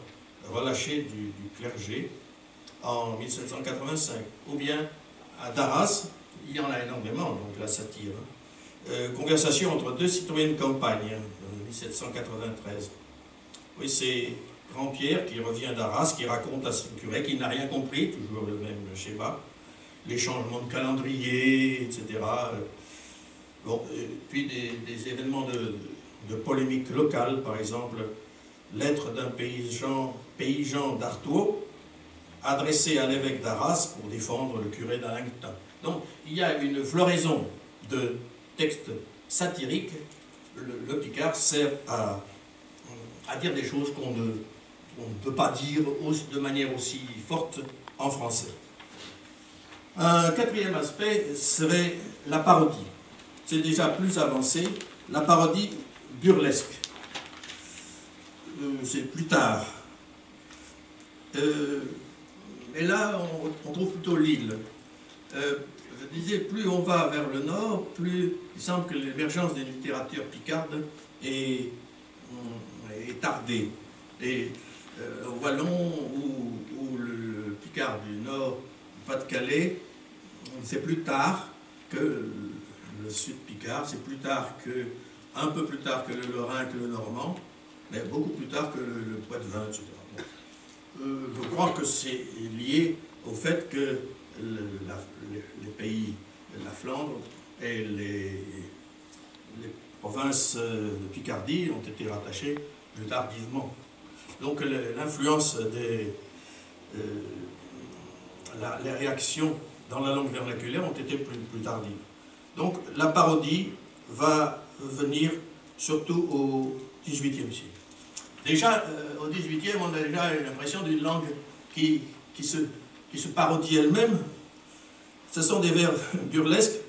relâchées du clergé en 1785. Ou bien à Darras, il y en a énormément, donc la satire. Conversation entre deux citoyens de campagne, 1793. Oui, c'est Grand-Pierre qui revient d'Arras, qui raconte à son curé qu'il n'a rien compris, toujours le même schéma, les changements de calendrier, etc. Bon, puis des événements de polémique locale, par exemple, lettre d'un paysan d'Artois adressée à l'évêque d'Arras pour défendre le curé d'Allington. Donc, il y a une floraison de textes satiriques. Le Picard sert à dire des choses qu'on ne peut pas dire de manière aussi forte en français. Un quatrième aspect serait la parodie. C'est déjà plus avancé, la parodie burlesque. C'est plus tard. Et là, on trouve plutôt l'île. Je disais, plus on va vers le nord, plus il semble que l'émergence des littératures picardes est tardée. Et au Wallon ou le Picard du Nord, Pas-de-Calais, c'est plus tard que le Sud Picard, c'est plus tard que, un peu plus tard que le Lorrain, que le Normand, mais beaucoup plus tard que le Poitevin, etc. Je crois que c'est lié au fait que les pays de la Flandre et les provinces de Picardie ont été rattachées plus tardivement. Donc l'influence les réactions dans la langue vernaculaire ont été plus tardives. Donc la parodie va venir surtout au XVIIIe siècle. Déjà, au XVIIIe, on a déjà l'impression d'une langue qui se parodie elle-même. Ce sont des vers burlesques.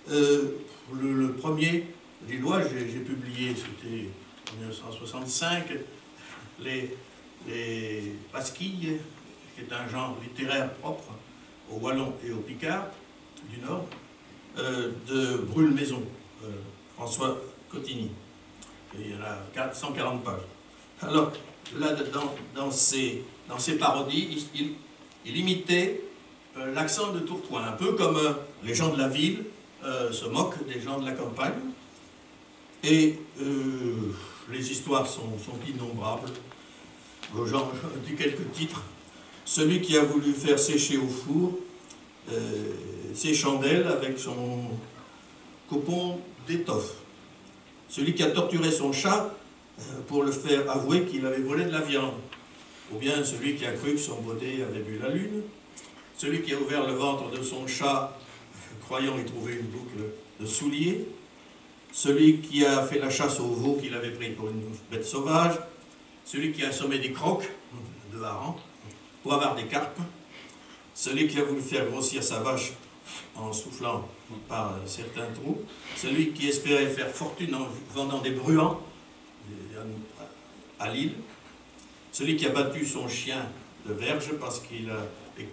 Le premier, lillois, j'ai publié, c'était en 1965, les pasquilles, qui est un genre littéraire propre au Wallon et au Picard du Nord, de Brûle-Maison, François Cotigny. Et il y en a 140 pages. Alors, là, dans ces parodies, il imitait l'accent de Tourcoing, un peu comme les gens de la ville se moquent des gens de la campagne. Et les histoires sont innombrables. J'en dis quelques titres. Celui qui a voulu faire sécher au four ses chandelles avec son copon d'étoffe. Celui qui a torturé son chat pour le faire avouer qu'il avait volé de la viande. Ou bien celui qui a cru que son baudet avait bu la lune. Celui qui a ouvert le ventre de son chat croyant y trouver une boucle de soulier. Celui qui a fait la chasse au veau qu'il avait pris pour une bête sauvage. Celui qui a assommé des crocs de harengs pour avoir des carpes. Celui qui a voulu faire grossir sa vache en soufflant par certains trous. Celui qui espérait faire fortune en vendant des bruants à Lille. Celui qui a battu son chien de verge parce qu'il a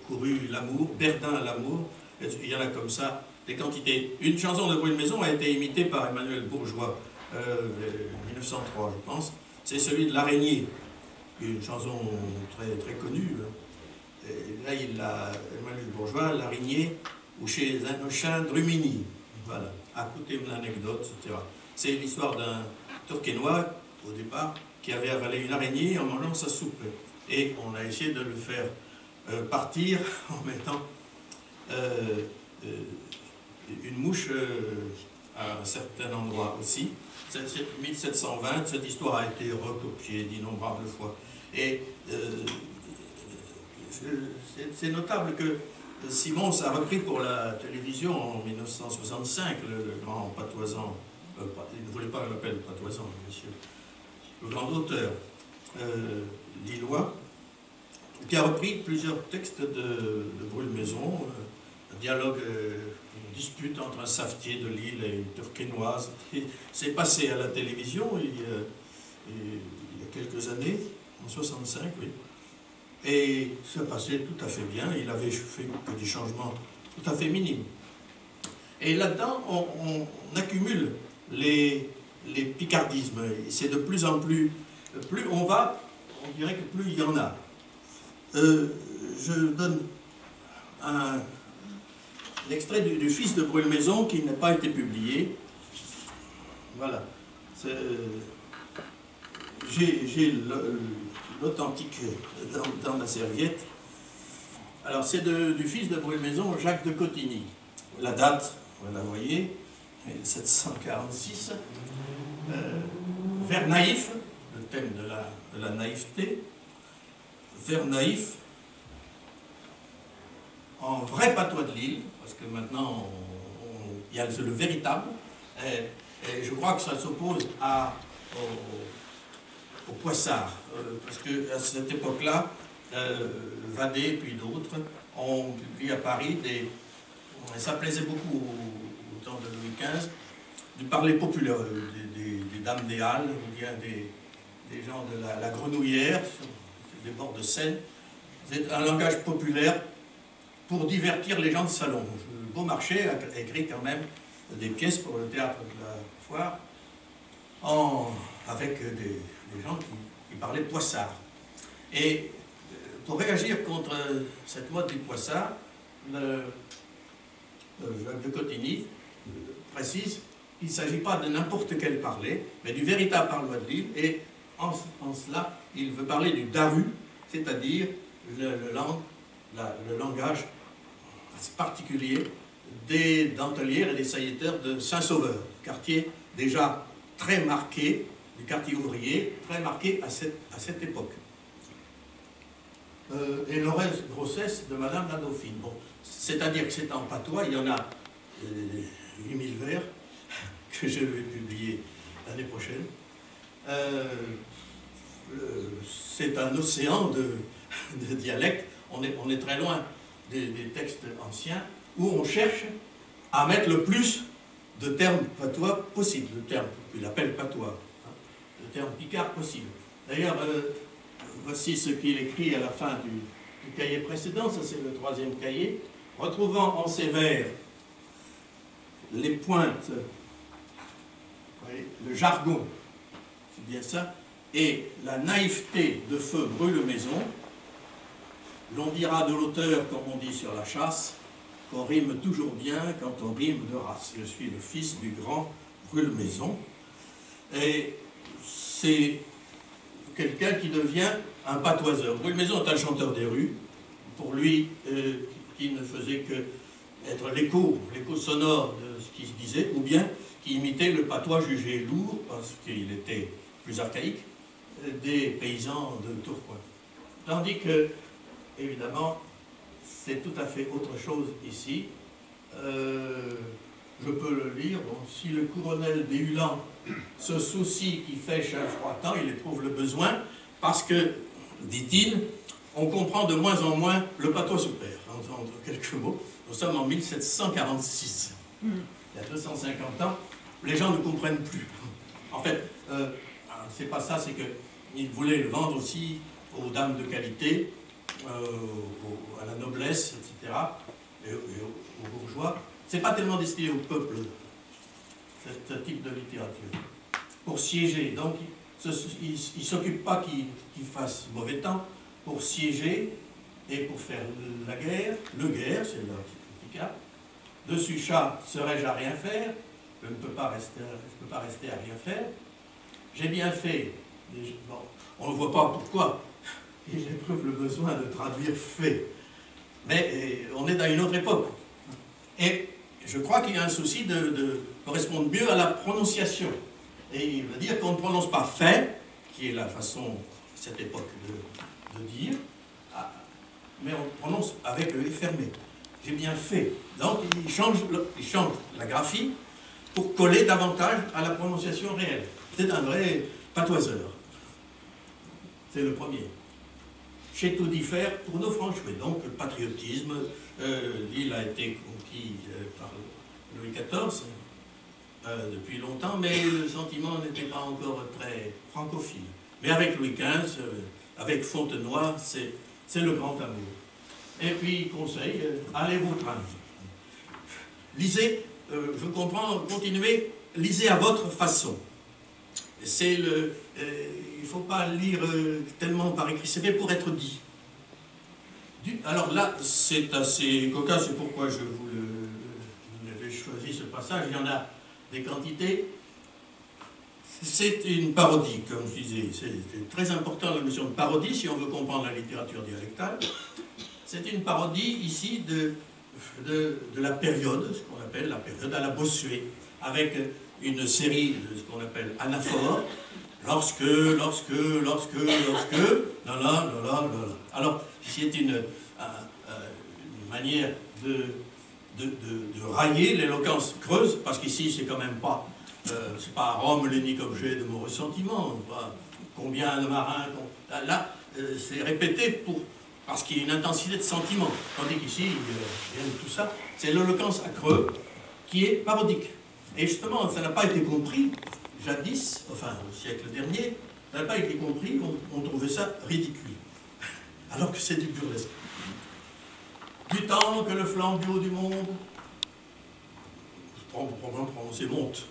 couru l'amour, Berdin à l'amour. Il y en a comme ça des quantités. Une chanson de Brûle-Maison a été imitée par Emmanuel Bourgeois, 1903 je pense. C'est celui de l'araignée, une chanson très, très connue. Et là, Emmanuel Bourgeois, l'araignée, ou chez un chien de Rumini. Voilà, à côté de l'anecdote, etc. C'est l'histoire d'un Tourquenois, au départ, qui avait avalé une araignée en mangeant sa soupe. Et on a essayé de le faire partir en mettant une mouche à un certain endroit aussi. C'est 1720, cette histoire a été recopiée d'innombrables fois. Et c'est notable que Simons a repris pour la télévision en 1965 le grand patoisant, il ne voulait pas l'appeler patoisant, monsieur, le grand auteur lillois, qui a repris plusieurs textes de Brulemaison, un dialogue, une dispute entre un savetier de Lille et une Tourquenoise. C'est passé à la télévision il y a quelques années, en 65, oui. Et ça passait tout à fait bien, il avait fait des changements tout à fait minimes. Et là-dedans, on accumule les picardismes. C'est de plus en plus on va, on dirait que plus il y en a. Je donne l'extrait du fils de Brulemaison qui n'a pas été publié. Voilà. J'ai l'authentique dans la serviette. Alors, c'est du fils de Brulemaison, Jacques de Cotigny. La date, vous la voyez, 1746. Vers naïf, le thème de la naïveté. Vers naïf, en vrai patois de Lille, parce que maintenant, il y a le véritable. Et je crois que ça s'oppose au Poissard, parce qu'à cette époque-là, Vadé et puis d'autres ont publié à Paris ça plaisait beaucoup au temps de Louis XV, du parler populaire, des dames des Halles, ou bien des gens de la Grenouillère, des bords de Seine. C'est un langage populaire pour divertir les gens de salon. Beaumarchais a écrit quand même des pièces pour le théâtre de la Foire, avec des gens qui parlaient Poissard. Et pour réagir contre cette mode du Poissard, Jacques de Cotigny précise qu'il ne s'agit pas de n'importe quel parler, mais du véritable parlois de Lille, et en cela, il veut parler du daru, c'est-à-dire le langage particulier des dentelières et des sailleteurs de Saint-Sauveur, quartier déjà très marqué, du quartier ouvrier, très marqué à cette époque. Et l'heureuse grossesse de Madame la Dauphine. Bon, c'est-à-dire que c'est en patois, il y en a 8000 vers que je vais publier l'année prochaine. C'est un océan de dialectes. On est très loin des textes anciens où on cherche à mettre le plus de termes patois possible, le terme qu'il appelle patois, hein, le terme picard possible. D'ailleurs, voici ce qu'il écrit à la fin du cahier précédent, ça c'est le 3e cahier, retrouvant en ces vers les pointes, le jargon, c'est bien ça, et la naïveté de feu Brulemaison, l'on dira de l'auteur, comme on dit sur la chasse, qu'on rime toujours bien quand on rime de race. Je suis le fils du grand Brulemaison, et c'est quelqu'un qui devient un patoiseur. Brulemaison est un chanteur des rues, pour lui, qui ne faisait que être l'écho sonore de ce qui se disait, ou bien qui imitait le patois jugé lourd, parce qu'il était plus archaïque, des paysans de Tourcoing. Tandis que, évidemment, c'est tout à fait autre chose ici. Je peux le lire. Bon, si le colonel des Hulans se soucie qui fait un froid temps, il éprouve le besoin, parce que, dit-il, on comprend de moins en moins le patois sous père. Entre quelques mots, nous sommes en 1746. Il y a 250 ans, les gens ne comprennent plus. En fait, c'est pas ça, c'est qu'ils voulaient le vendre aussi aux dames de qualité, à la noblesse, etc., et aux bourgeois. C'est pas tellement destiné au peuple, ce type de littérature. Pour siéger, donc, il ne s'occupe pas qu'il fasse mauvais temps, pour siéger et pour faire la guerre, c'est le Picard, Dessus chat, serais-je à rien faire? Je ne peux pas rester à rien faire. J'ai bien fait. Bon, on ne voit pas pourquoi. Il éprouve le besoin de traduire fait. Mais on est dans une autre époque. Et je crois qu'il y a un souci de correspondre mieux à la prononciation. Et il veut dire qu'on ne prononce pas fait, qui est la façon, à cette époque, de dire, mais on prononce avec le « fermé ». J'ai bien fait. Donc il change la graphie pour coller davantage à la prononciation réelle. C'est un vrai patoiseur. C'est le premier. Chez tout diffère pour nos franchouets. Donc le patriotisme, l'île a été conquis par Louis XIV depuis longtemps, mais le sentiment n'était pas encore très francophile. Mais avec Louis XV, avec Fontenoy, c'est le grand amour. Et puis, conseil, allez vous train. Lisez, je comprends, continuez, lisez à votre façon. Il ne faut pas lire tellement par écrit, c'est fait pour être dit. Alors là, c'est assez cocasse, c'est pourquoi je vous l'avais choisi ce passage, il y en a des quantités. C'est une parodie, comme je disais, c'est très important la notion de parodie si on veut comprendre la littérature dialectale. C'est une parodie ici de la période, ce qu'on appelle la période à la Bossuet, avec une série de ce qu'on appelle anaphores, lorsque, là. Alors, c'est une manière de railler l'éloquence creuse, parce qu'ici, c'est quand même pas, c'est pas Rome l'unique objet de mon ressentiment, combien de marins, là, c'est répété parce qu'il y a une intensité de sentiment, tandis qu'ici, rien de tout ça, c'est l'éloquence à creux qui est parodique. Et justement, ça n'a pas été compris, jadis, enfin au siècle dernier, ça n'a pas été compris, on trouvait ça ridicule. Alors que c'est du burlesque. Du temps que le flambeau du monde, je prends prononcer monte,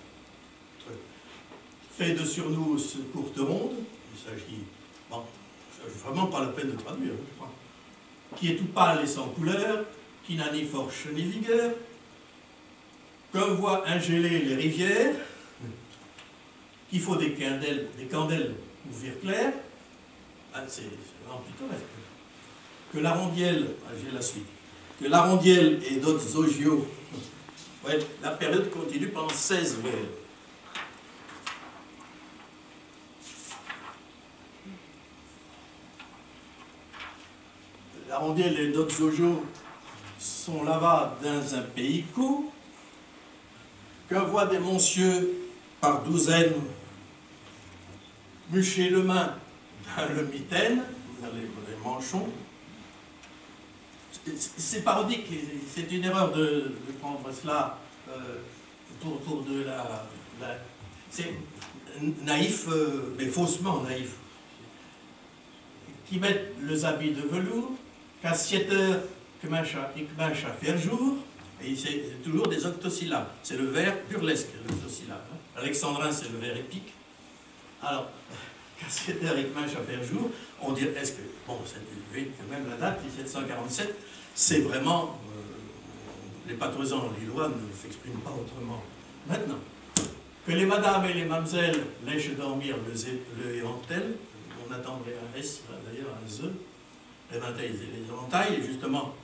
fait de sur nous ce courte ronde, il s'agit, bon, c'est vraiment pas la peine de traduire, je crois, qui est tout pâle et sans couleur, qui n'a ni force ni vigueur, comme voit ingéler les rivières, qu'il faut des candelles pour vire clair, c'est vraiment pittoresque. Que la rondielle, j'ai la suite, que la rondielle et d'autres ogios, ouais, la période continue pendant 16 vers. La rondielle et d'autres ogios sont là-bas dans un pays court, que voient des monsieurs par douzaines mucher le main dans le mitaine, dans les manchons. C'est parodique, c'est une erreur de prendre cela pour de la c'est naïf, mais faussement naïf. Qui mettent les habits de velours, qu'à 7 heures, que machin faire jour, et c'est toujours des octosyllabes. C'est le vers burlesque, l'octosyllabe. Alexandrin, c'est le vers épique. Alors, qu'à 7 heures et que machin faire jour, on dirait, est-ce que, bon, c'est quand même la date, 1747, c'est vraiment, les patoisans lillois ne s'expriment pas autrement. Maintenant, que les madames et les mamselles lèchent dormir le éventel, on attendrait un S, d'ailleurs un Z, éventail et les éventails, et justement,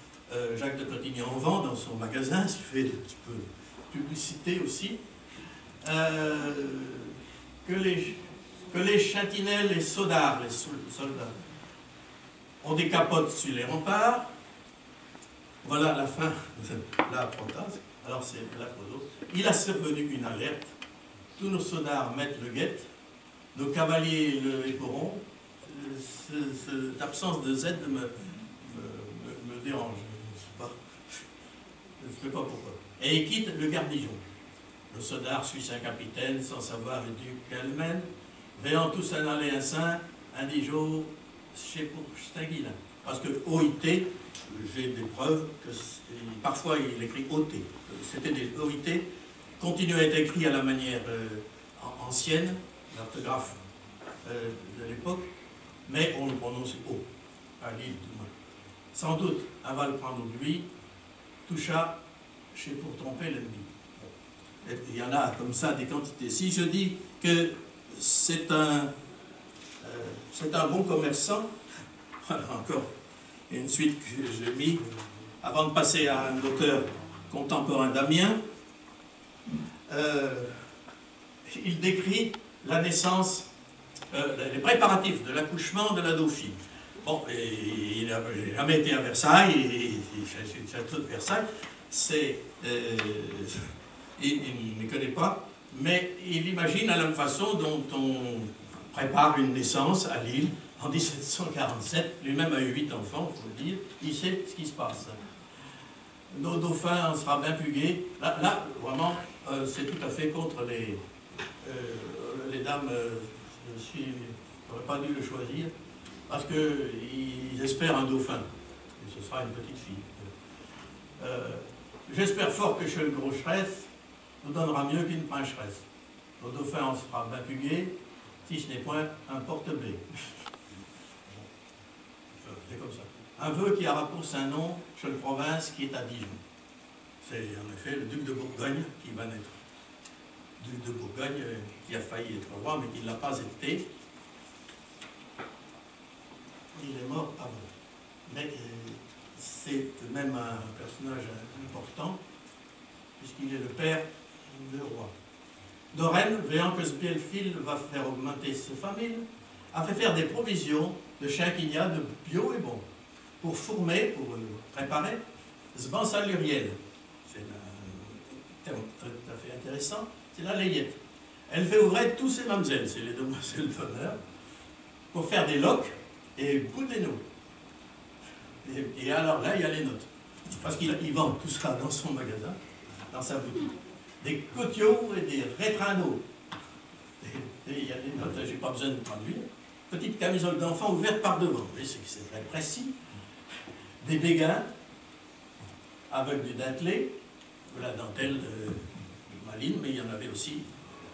Jacques de Cotigny en vend dans son magasin, ce qui fait un petit peu de publicité aussi, que les chantinelles, les sodards, les soldats, ont des capotes sur les remparts. Voilà la fin de la protase. Alors c'est la photo. Il a survenu une alerte. Tous nos sodards mettent le guet, nos cavaliers le éperon. Cette absence de Z me dérange. Je ne sais pas pourquoi. Et il quitte le garnison. Le sodard suit un capitaine sans savoir le duc qu'elle mène, veillant tous en aller un saint, un Dijon, chez pour Stinguin. Parce que OIT, j'ai des preuves que parfois il écrit OT. C'était des OIT, continue à être écrit à la manière ancienne, l'orthographe de l'époque, mais on le prononce O, à Lille du moins. Sans doute, avant le prendre de lui, toucha marcher pour tromper l'ennemi. Il y en a comme ça des quantités. Si je dis que c'est un bon commerçant, voilà encore une suite que j'ai mis, avant de passer à un auteur contemporain d'Amiens, il décrit la naissance, les préparatifs de l'accouchement de la dauphine. Bon, il n'a jamais été à Versailles, le château de Versailles, il ne connaît pas, mais il imagine à la façon dont on prépare une naissance à Lille en 1747. Lui-même a eu 8 enfants, il faut le dire, il sait ce qui se passe. Nos dauphins, on sera bien plus gais. Là vraiment, c'est tout à fait contre les dames. Je n'aurais pas dû le choisir, parce qu'ils espèrent un dauphin, et ce sera une petite fille. J'espère fort que chez le gros Schress nous donnera mieux qu'une pincheresse. Nos dauphins, on sera bien plus gais, si ce n'est point un porte-blé. C'est comme ça. Un vœu qui aura pour saint nom chez le province qui est à Dijon. C'est en effet le duc de Bourgogne qui va naître. Duc de Bourgogne qui a failli être roi, mais qui ne l'a pas été. Il est mort avant. Mais c'est même un personnage important, puisqu'il est le père du roi. Doren, voyant que ce Bielfil va faire augmenter sa famille, a fait faire des provisions de Chinquignas de bio et bon, pour fourmer, pour préparer, Zban Saluriel. C'est un terme tout à fait intéressant, c'est la layette. Elle fait ouvrir tous ses mamzelles, c'est les demoiselles d'honneur, pour faire des loques et beaucoup des noms. Et alors là, il y a les notes. Parce qu'il vend tout ça dans son magasin, dans sa boutique. Des cotiots et des rétranos. Et il y a des notes, je n'ai pas besoin de traduire. Petite camisole d'enfant ouverte par devant. Vous voyez, c'est très précis. Des béguins avec du dentelé, de la dentelle maline, mais il y en avait aussi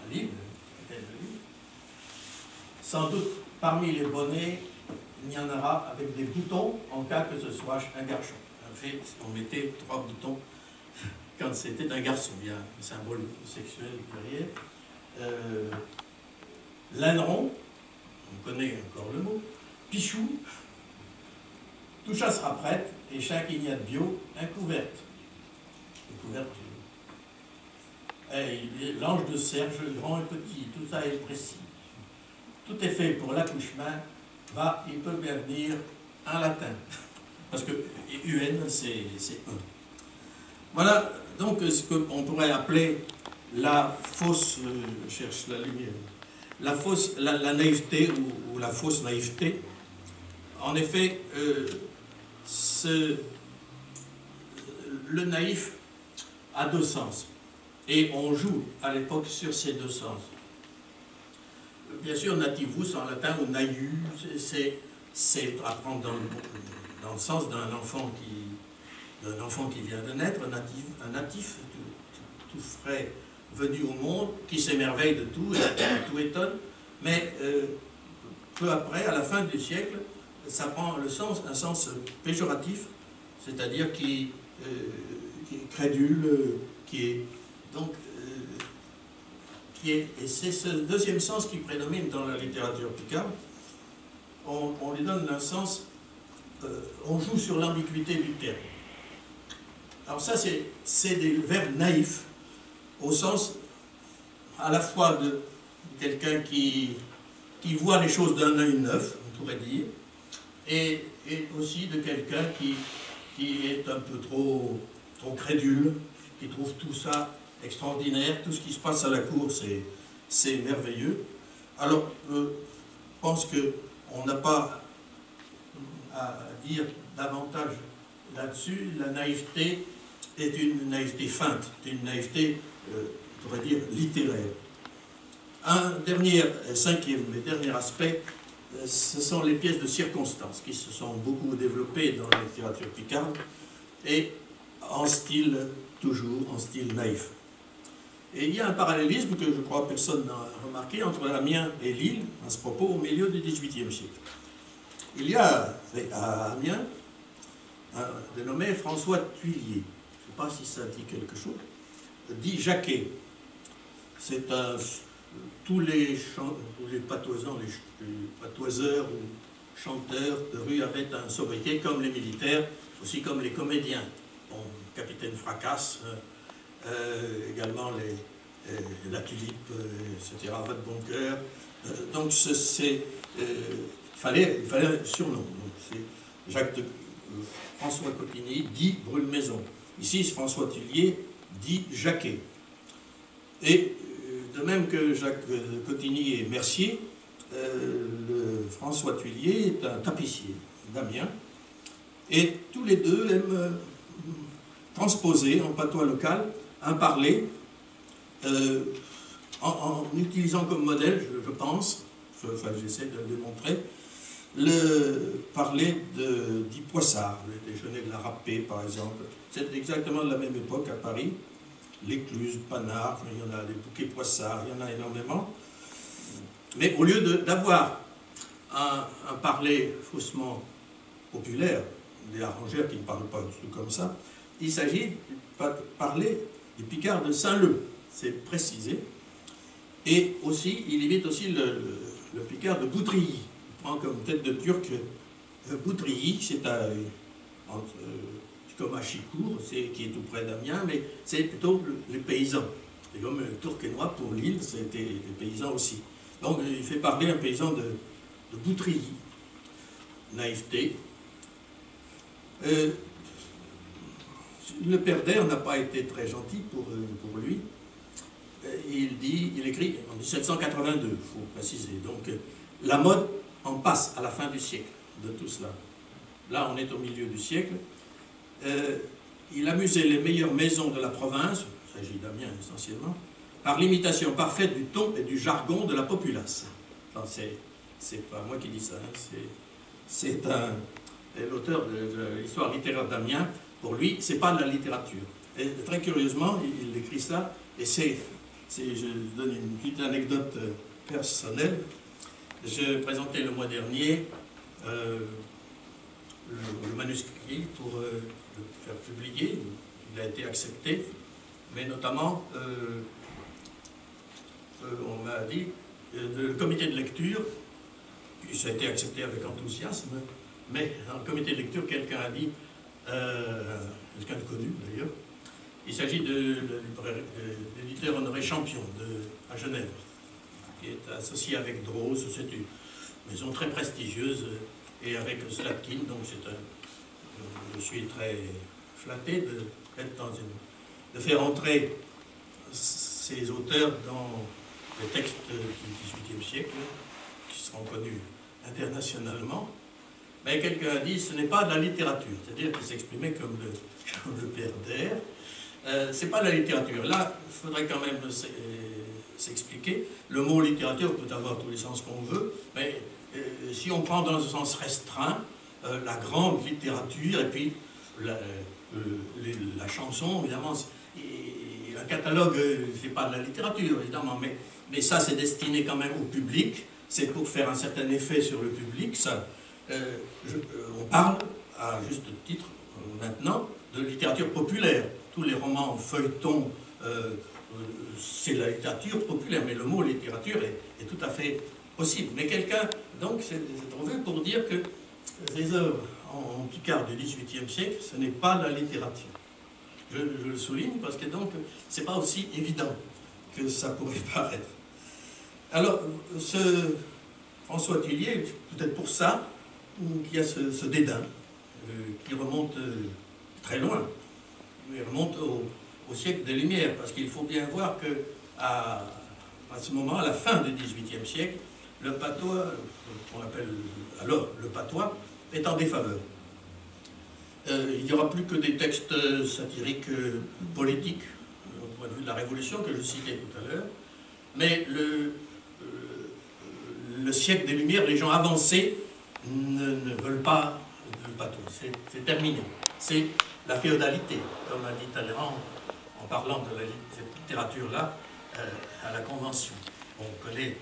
à Lille, sans doute parmi les bonnets, il y en aura avec des boutons en cas que ce soit un garçon. En fait, on mettait 3 boutons quand c'était un garçon. Il y a un symbole sexuel derrière. Laineron, on connaît encore le mot. Pichou, tout ça sera prête, et chaque ignat bio, un couvercle. Une couverture. L'ange de Serge, grand et petit, tout ça est précis. Tout est fait pour l'accouchement. Il peut bien venir en latin. Parce que UN, c'est 1. Voilà donc ce qu'on pourrait appeler la fausse, je cherche la lumière, la naïveté ou la fausse naïveté. En effet, le naïf a 2 sens. Et on joue à l'époque sur ces 2 sens. Bien sûr, nativus en latin ou naiu, c'est apprendre dans le sens d'un enfant qui vient de naître, un natif tout frais venu au monde, qui s'émerveille de tout, et tout étonne, mais peu après, à la fin du siècle, ça prend un sens péjoratif, c'est-à-dire qui est crédule, et c'est ce 2e sens qui prédomine dans la littérature picarde. On lui donne un sens, on joue sur l'ambiguïté du terme. Alors ça, c'est des verbes naïfs, au sens à la fois de quelqu'un qui voit les choses d'un œil neuf, on pourrait dire, et aussi de quelqu'un qui est un peu trop crédule, qui trouve tout ça extraordinaire, tout ce qui se passe à la cour, c'est merveilleux. Alors, je pense qu'on n'a pas à dire davantage là-dessus. La naïveté est une naïveté feinte, une naïveté, on pourrait dire, littéraire. Un dernier, 5e et dernier aspect, ce sont les pièces de circonstance qui se sont beaucoup développées dans la littérature picarde et toujours en style naïf. Et il y a un parallélisme que je crois personne n'a remarqué entre Amiens et Lille à ce propos au milieu du XVIIIe siècle. Il y a à Amiens un dénommé François Thuillier. pas si ça dit quelque chose, dit Jacquet. C'est tous les patoiseurs ou chanteurs de rue avaient un sobriquet, comme les militaires, aussi comme les comédiens. Bon, Capitaine Fracasse, également la Tulipe, etc., Votre Bon Cœur. Donc, il fallait un surnom. C'est François Cotigny, dit Brûle-Maison. Ici, François Tullier, dit Jacquet. Et de même que Jacques Cotigny est mercier, François Tullier est un tapissier d'Amiens. Et tous les deux aiment transposer en patois local un parler, en utilisant comme modèle, je pense, enfin j'essaie de le démontrer, le parler dit Poissard, le déjeuner de la râpée par exemple. C'est exactement de la même époque à Paris. L'Écluse, Panard, il y en a des bouquets Poissard, il y en a énormément. Mais au lieu d'avoir un parler faussement populaire, des arrangeurs qui ne parlent pas du tout comme ça, il s'agit de parler du Picard de Saint-Leu, c'est précisé. Et aussi, il imite aussi le Picard de Boutrilly. Il prend comme tête de Turc Boutrilly, c'est comme à Chicourt, qui est tout près d'Amiens, mais c'est plutôt les paysans. Et comme Tourquenois pour l'île, c'était les paysans aussi. Donc il fait parler un paysan de Boutrilly. Naïveté. Le père d'Air n'a pas été très gentil pour lui. Il écrit en 1782, il faut préciser. Donc la mode en passe à la fin du siècle de tout cela. Là, on est au milieu du siècle. Il amusait les meilleures maisons de la province, il s'agit d'Amiens essentiellement, par l'imitation parfaite du ton et du jargon de la populace. Enfin, c'est pas moi qui dis ça, hein, c'est l'auteur de l'histoire littéraire d'Amiens. Pour lui, c'est pas de la littérature. Et très curieusement, il écrit ça, et je donne une petite anecdote personnelle. Je présentais le mois dernier le manuscrit pour le faire publier. Il a été accepté, mais notamment, on m'a dit, le comité de lecture, ça a été accepté avec enthousiasme, mais dans le comité de lecture, quelqu'un a dit, quelqu'un de connu d'ailleurs, il s'agit de l'éditeur Honoré Champion à Genève, qui est associé avec Droz, c'est une maison très prestigieuse, et avec Slatkin, donc je suis très flatté de faire entrer ces auteurs dans les textes du XVIIIe siècle, qui seront connus internationalement. Mais quelqu'un a dit, ce n'est pas de la littérature, c'est-à-dire qu'il s'exprimait comme le père d'Air. C'est pas de la littérature. Là, il faudrait quand même s'expliquer. Le mot littérature peut avoir tous les sens qu'on veut, mais si on prend dans un sens restreint, la grande littérature, et puis la chanson, évidemment, et un catalogue, c'est pas de la littérature, évidemment, mais ça, c'est destiné quand même au public, c'est pour faire un certain effet sur le public. Ça, on parle, à juste titre, maintenant, de littérature populaire. Tous les romans feuilletons, c'est la littérature populaire, mais le mot littérature est tout à fait possible. Mais quelqu'un, donc, s'est trouvé pour dire que les œuvres en Picard du XVIIIe siècle, ce n'est pas la littérature. Je le souligne parce que donc, c'est pas aussi évident que ça pourrait paraître. Alors, ce François Tullier, peut-être pour ça, qu'il y a ce dédain qui remonte très loin. Il remonte au siècle des Lumières, parce qu'il faut bien voir que à ce moment, à la fin du XVIIIe siècle, le patois, qu'on appelle alors le patois, est en défaveur. Il n'y aura plus que des textes satiriques politiques, au point de vue de la Révolution, que je citais tout à l'heure, mais le siècle des Lumières, les gens avancés ne veulent pas le patois, c'est terminé. C'est la féodalité, comme a dit Talleyrand en parlant de cette littérature-là à la Convention. On connaît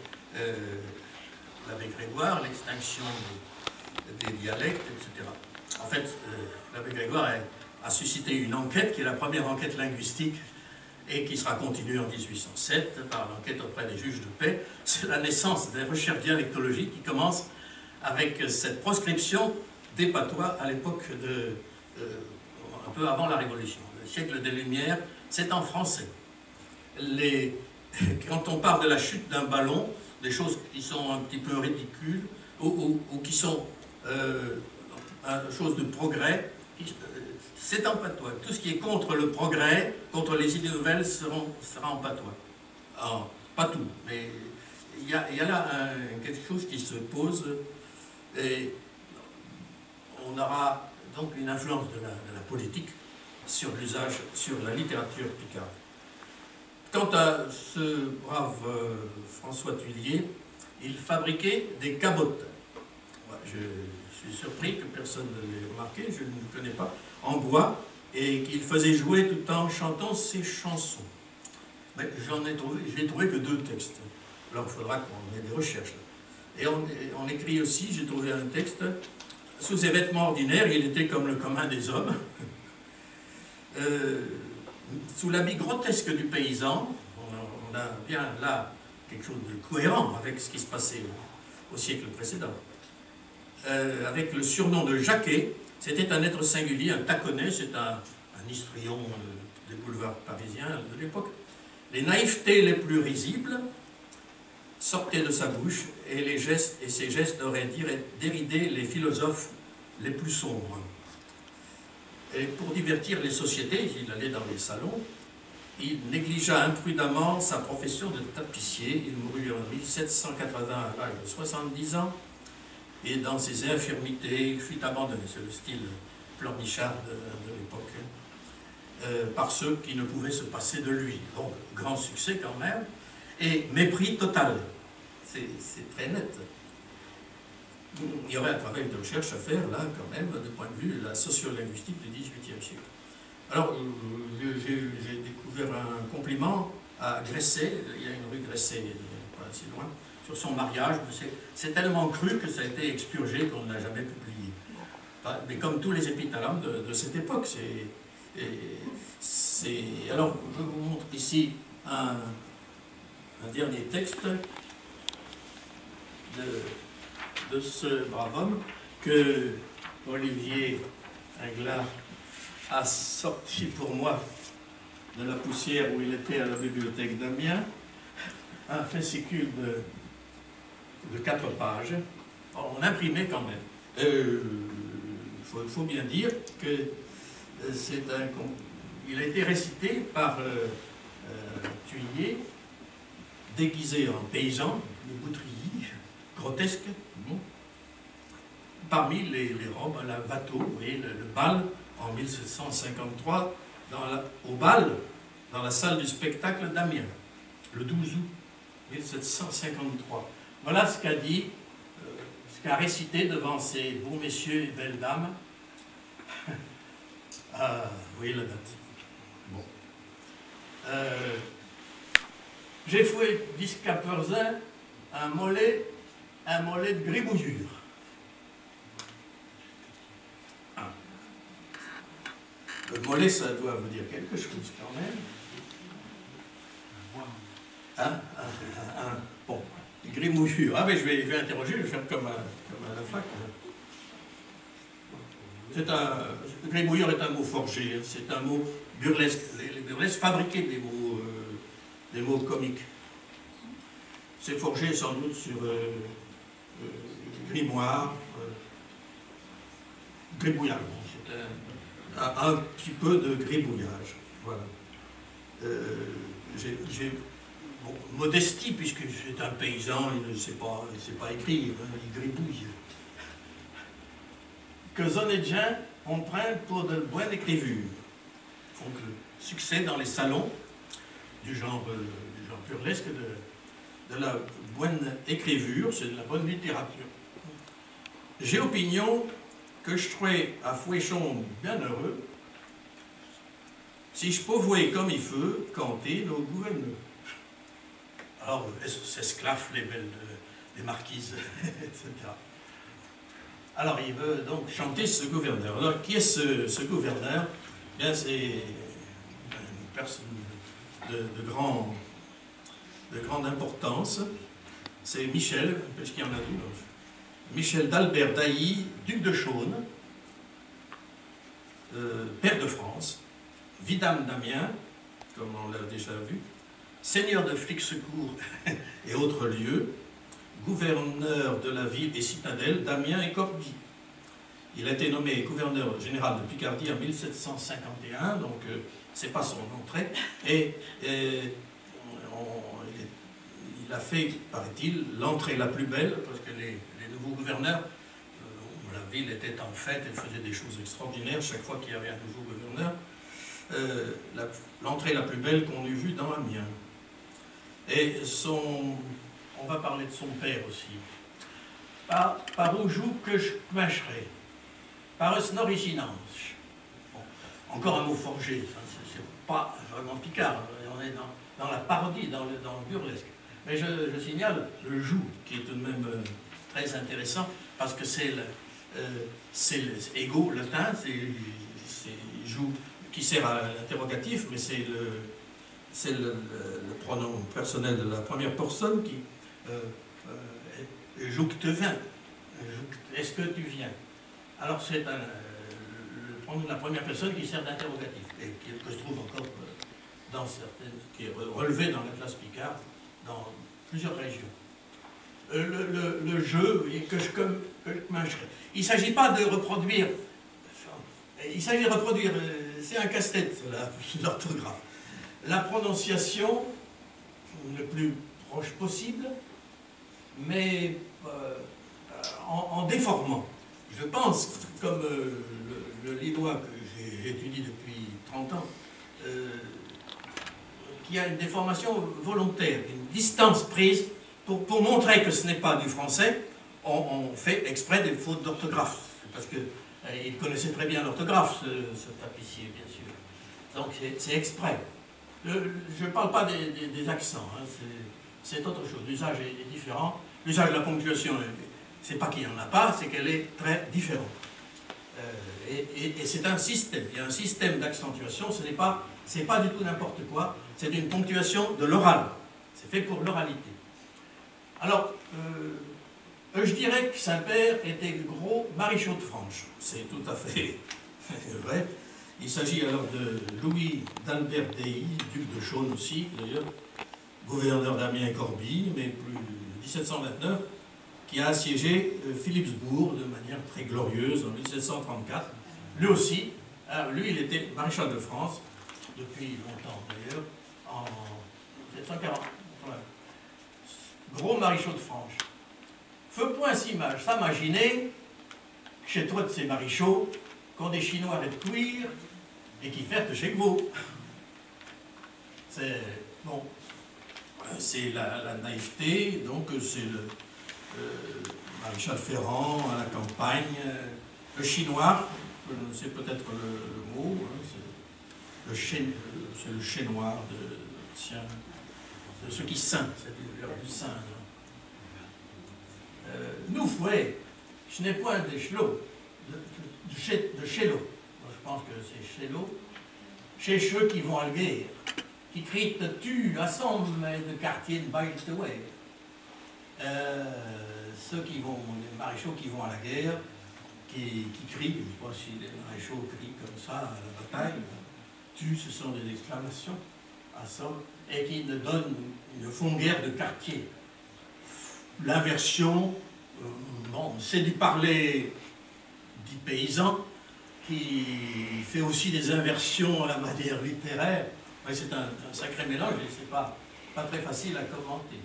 l'abbé Grégoire, l'extinction des dialectes, etc. En fait, l'abbé Grégoire a suscité une enquête qui est la première enquête linguistique et qui sera continuée en 1807 par l'enquête auprès des juges de paix. C'est la naissance des recherches dialectologiques qui commencent avec cette proscription des patois à l'époque un peu avant la Révolution. Le siècle des Lumières, c'est en français. Quand on parle de la chute d'un ballon, des choses qui sont un petit peu ridicules ou qui sont chose de progrès, c'est en patois. Tout ce qui est contre le progrès, contre les idées nouvelles, sera en patois. Alors, pas tout, mais il y a là quelque chose qui se pose et on aura donc une influence de la politique sur l'usage, sur la littérature picarde. Quant à ce brave François Thuillier, il fabriquait des cabotes. Je suis surpris que personne ne l'ait remarqué, je ne le connais pas, en bois, et qu'il faisait jouer tout en chantant ses chansons. Mais je n'ai trouvé que 2 textes. Alors il faudra qu'on ait des recherches. Et on écrit aussi, j'ai trouvé un texte, sous ses vêtements ordinaires, il était comme le commun des hommes. Sous l'habit grotesque du paysan, on a bien là quelque chose de cohérent avec ce qui se passait au siècle précédent. Avec le surnom de Jacquet, c'était un être singulier, un taconnet, c'est un histrion des boulevards parisiens de l'époque. Les naïvetés les plus risibles sortaient de sa bouche et ses gestes auraient déridé les philosophes les plus sombres. Et pour divertir les sociétés, il allait dans les salons, il négligea imprudemment sa profession de tapissier. Il mourut en 1780 à l'âge de 70 ans. Et dans ses infirmités, il fut abandonné. C'est le style pleurnichard de l'époque, par ceux qui ne pouvaient se passer de lui. Donc, grand succès quand même, et mépris total. C'est très net. Il y aurait un travail de recherche à faire, là, quand même, du point de vue de la sociolinguistique du XVIIIe siècle. Alors, j'ai découvert un compliment à Gresset. Il y a une rue Gresset, pas assez loin, sur son mariage. C'est tellement cru que ça a été expurgé qu'on ne l'a jamais publié. Mais comme tous les épithalams de cette époque, alors, je vous montre ici un dernier texte de ce brave homme que Olivier Inglard a sorti pour moi de la poussière où il était à la bibliothèque d'Amiens, un fascicule de 4 pages. On imprimait quand même. Il faut bien dire que il a été récité par Thuillier, déguisé en paysan, de bouterilles grotesques, parmi les robes à la Watteau, vous voyez, le bal en 1753, au bal, dans la salle du spectacle d'Amiens, le 12 août 1753. Voilà ce qu'a dit, ce qu'a récité devant ces beaux messieurs et belles dames. Vous voyez la date. Bon. J'ai foué jusqu'à Perzin un mollet de gribouillure. Le mollet, ça doit vous dire quelque chose quand même. Bon, gribouillure. Ah, mais je vais interroger, je vais faire comme à la fac. Gribouillure est un mot forgé, c'est un mot burlesque. Les burlesques fabriquaient des mots comiques. C'est forgé sans doute sur grimoire, gribouillage. C'est un petit peu de gribouillage. Voilà. Modestie, puisque c'est un paysan, il ne sait pas écrire, hein, il gribouille. Que Zonedjin on prenne pour de bonnes écrivures. Donc, le succès dans les salons du genre burlesque de la bonne écrivure, c'est de la bonne littérature. J'ai opinion que je trouvais à Fouéchon bien heureux si je pouvais comme il faut canter nos gouverneurs. Alors, s'esclaffent les belles des marquises, etc. Alors, il veut donc chanter ce gouverneur. Alors, qui est ce gouverneur? Bien, c'est une personne de grande importance. C'est Michel, puisqu'il y en a deux. Michel d'Albert d'Ailly, duc de Chaulnes, père de France, vidame d'Amiens, comme on l'a déjà vu, seigneur de Flixecourt et autres lieux, gouverneur de la ville et citadelle d'Amiens et Corbie. Il a été nommé gouverneur général de Picardie en 1751, donc c'est pas son entrée, et il a fait, paraît-il, l'entrée la plus belle, parce que les nouveaux gouverneurs, la ville était en fête et faisait des choses extraordinaires chaque fois qu'il y avait un nouveau gouverneur, l'entrée la plus belle qu'on ait vue dans Amiens. Et on va parler de son père aussi. Par où joue que je mâcherai, par une originance. Bon, encore un mot forgé, c'est pas vraiment picard, on est dans la parodie, dans le burlesque. Mais je signale le joug, qui est tout de même très intéressant, parce que c'est égo latin, c'est joug qui sert à l'interrogatif, mais c'est le pronom personnel de la première personne qui joug te vins. Est-ce que tu viens? Alors c'est le pronom de la première personne qui sert d'interrogatif, et que se trouve encore dans certaines, qui est relevé dans l'Atlas Picard, dans plusieurs régions. Le jeu, que je mâcherai. Il ne s'agit pas de reproduire, il s'agit de reproduire, c'est un casse-tête, l'orthographe. La prononciation le plus proche possible, mais en déformant. Je pense, comme le lillois que j'étudie depuis 30 ans, qu'il y a une déformation volontaire, une distance prise pour montrer que ce n'est pas du français. On fait exprès des fautes d'orthographe, parce qu'il connaissait très bien l'orthographe, ce tapissier, bien sûr. Donc c'est exprès. Je ne parle pas des accents, hein, c'est autre chose. L'usage est différent. L'usage de la ponctuation, c'est pas qu'il n'y en a pas, c'est qu'elle est très différente. Et c'est un système. Il y a un système d'accentuation, c'est pas du tout n'importe quoi, c'est une ponctuation de l'oral. C'est fait pour l'oralité. Alors, je dirais que Saint-Père était gros maréchal de France. C'est tout à fait vrai. Il s'agit alors de Louis d'Albert d'Ailly, duc de Chaulnes aussi, d'ailleurs, gouverneur d'Amiens et Corbie, mais plus 1729, qui a assiégé Philippsbourg de manière très glorieuse en 1734. Lui aussi, lui il était maréchal de France, depuis longtemps d'ailleurs, en 1740. Voilà. Gros maréchal de France. Feu point si mal, s'imaginer, chez toi de ces maréchaux, qu'ont des Chinois de cuir et qui fertent chez vous. C'est bon, c'est la naïveté, donc c'est le maréchal Ferrand à la campagne, le chinois, c'est peut-être le mot, hein, c'est le chai noir de ceux qui seignent, c'est l'heure du sein. Nous, fouet, je n'ai point d'échelon, de chélo. Je pense que c'est chélo. Chez ceux qui vont à la guerre, qui crient tu assemble de quartier de Bailteway. Ceux qui vont, les maréchaux qui vont à la guerre, qui crient, je ne sais pas si les maréchaux crient comme ça à la bataille, tu, ce sont des exclamations, assemble, et qui ne font guerre de quartier. L'inversion, bon, c'est du parler dit paysan, qui fait aussi des inversions à la manière littéraire. C'est un sacré mélange et c'est pas très facile à commenter.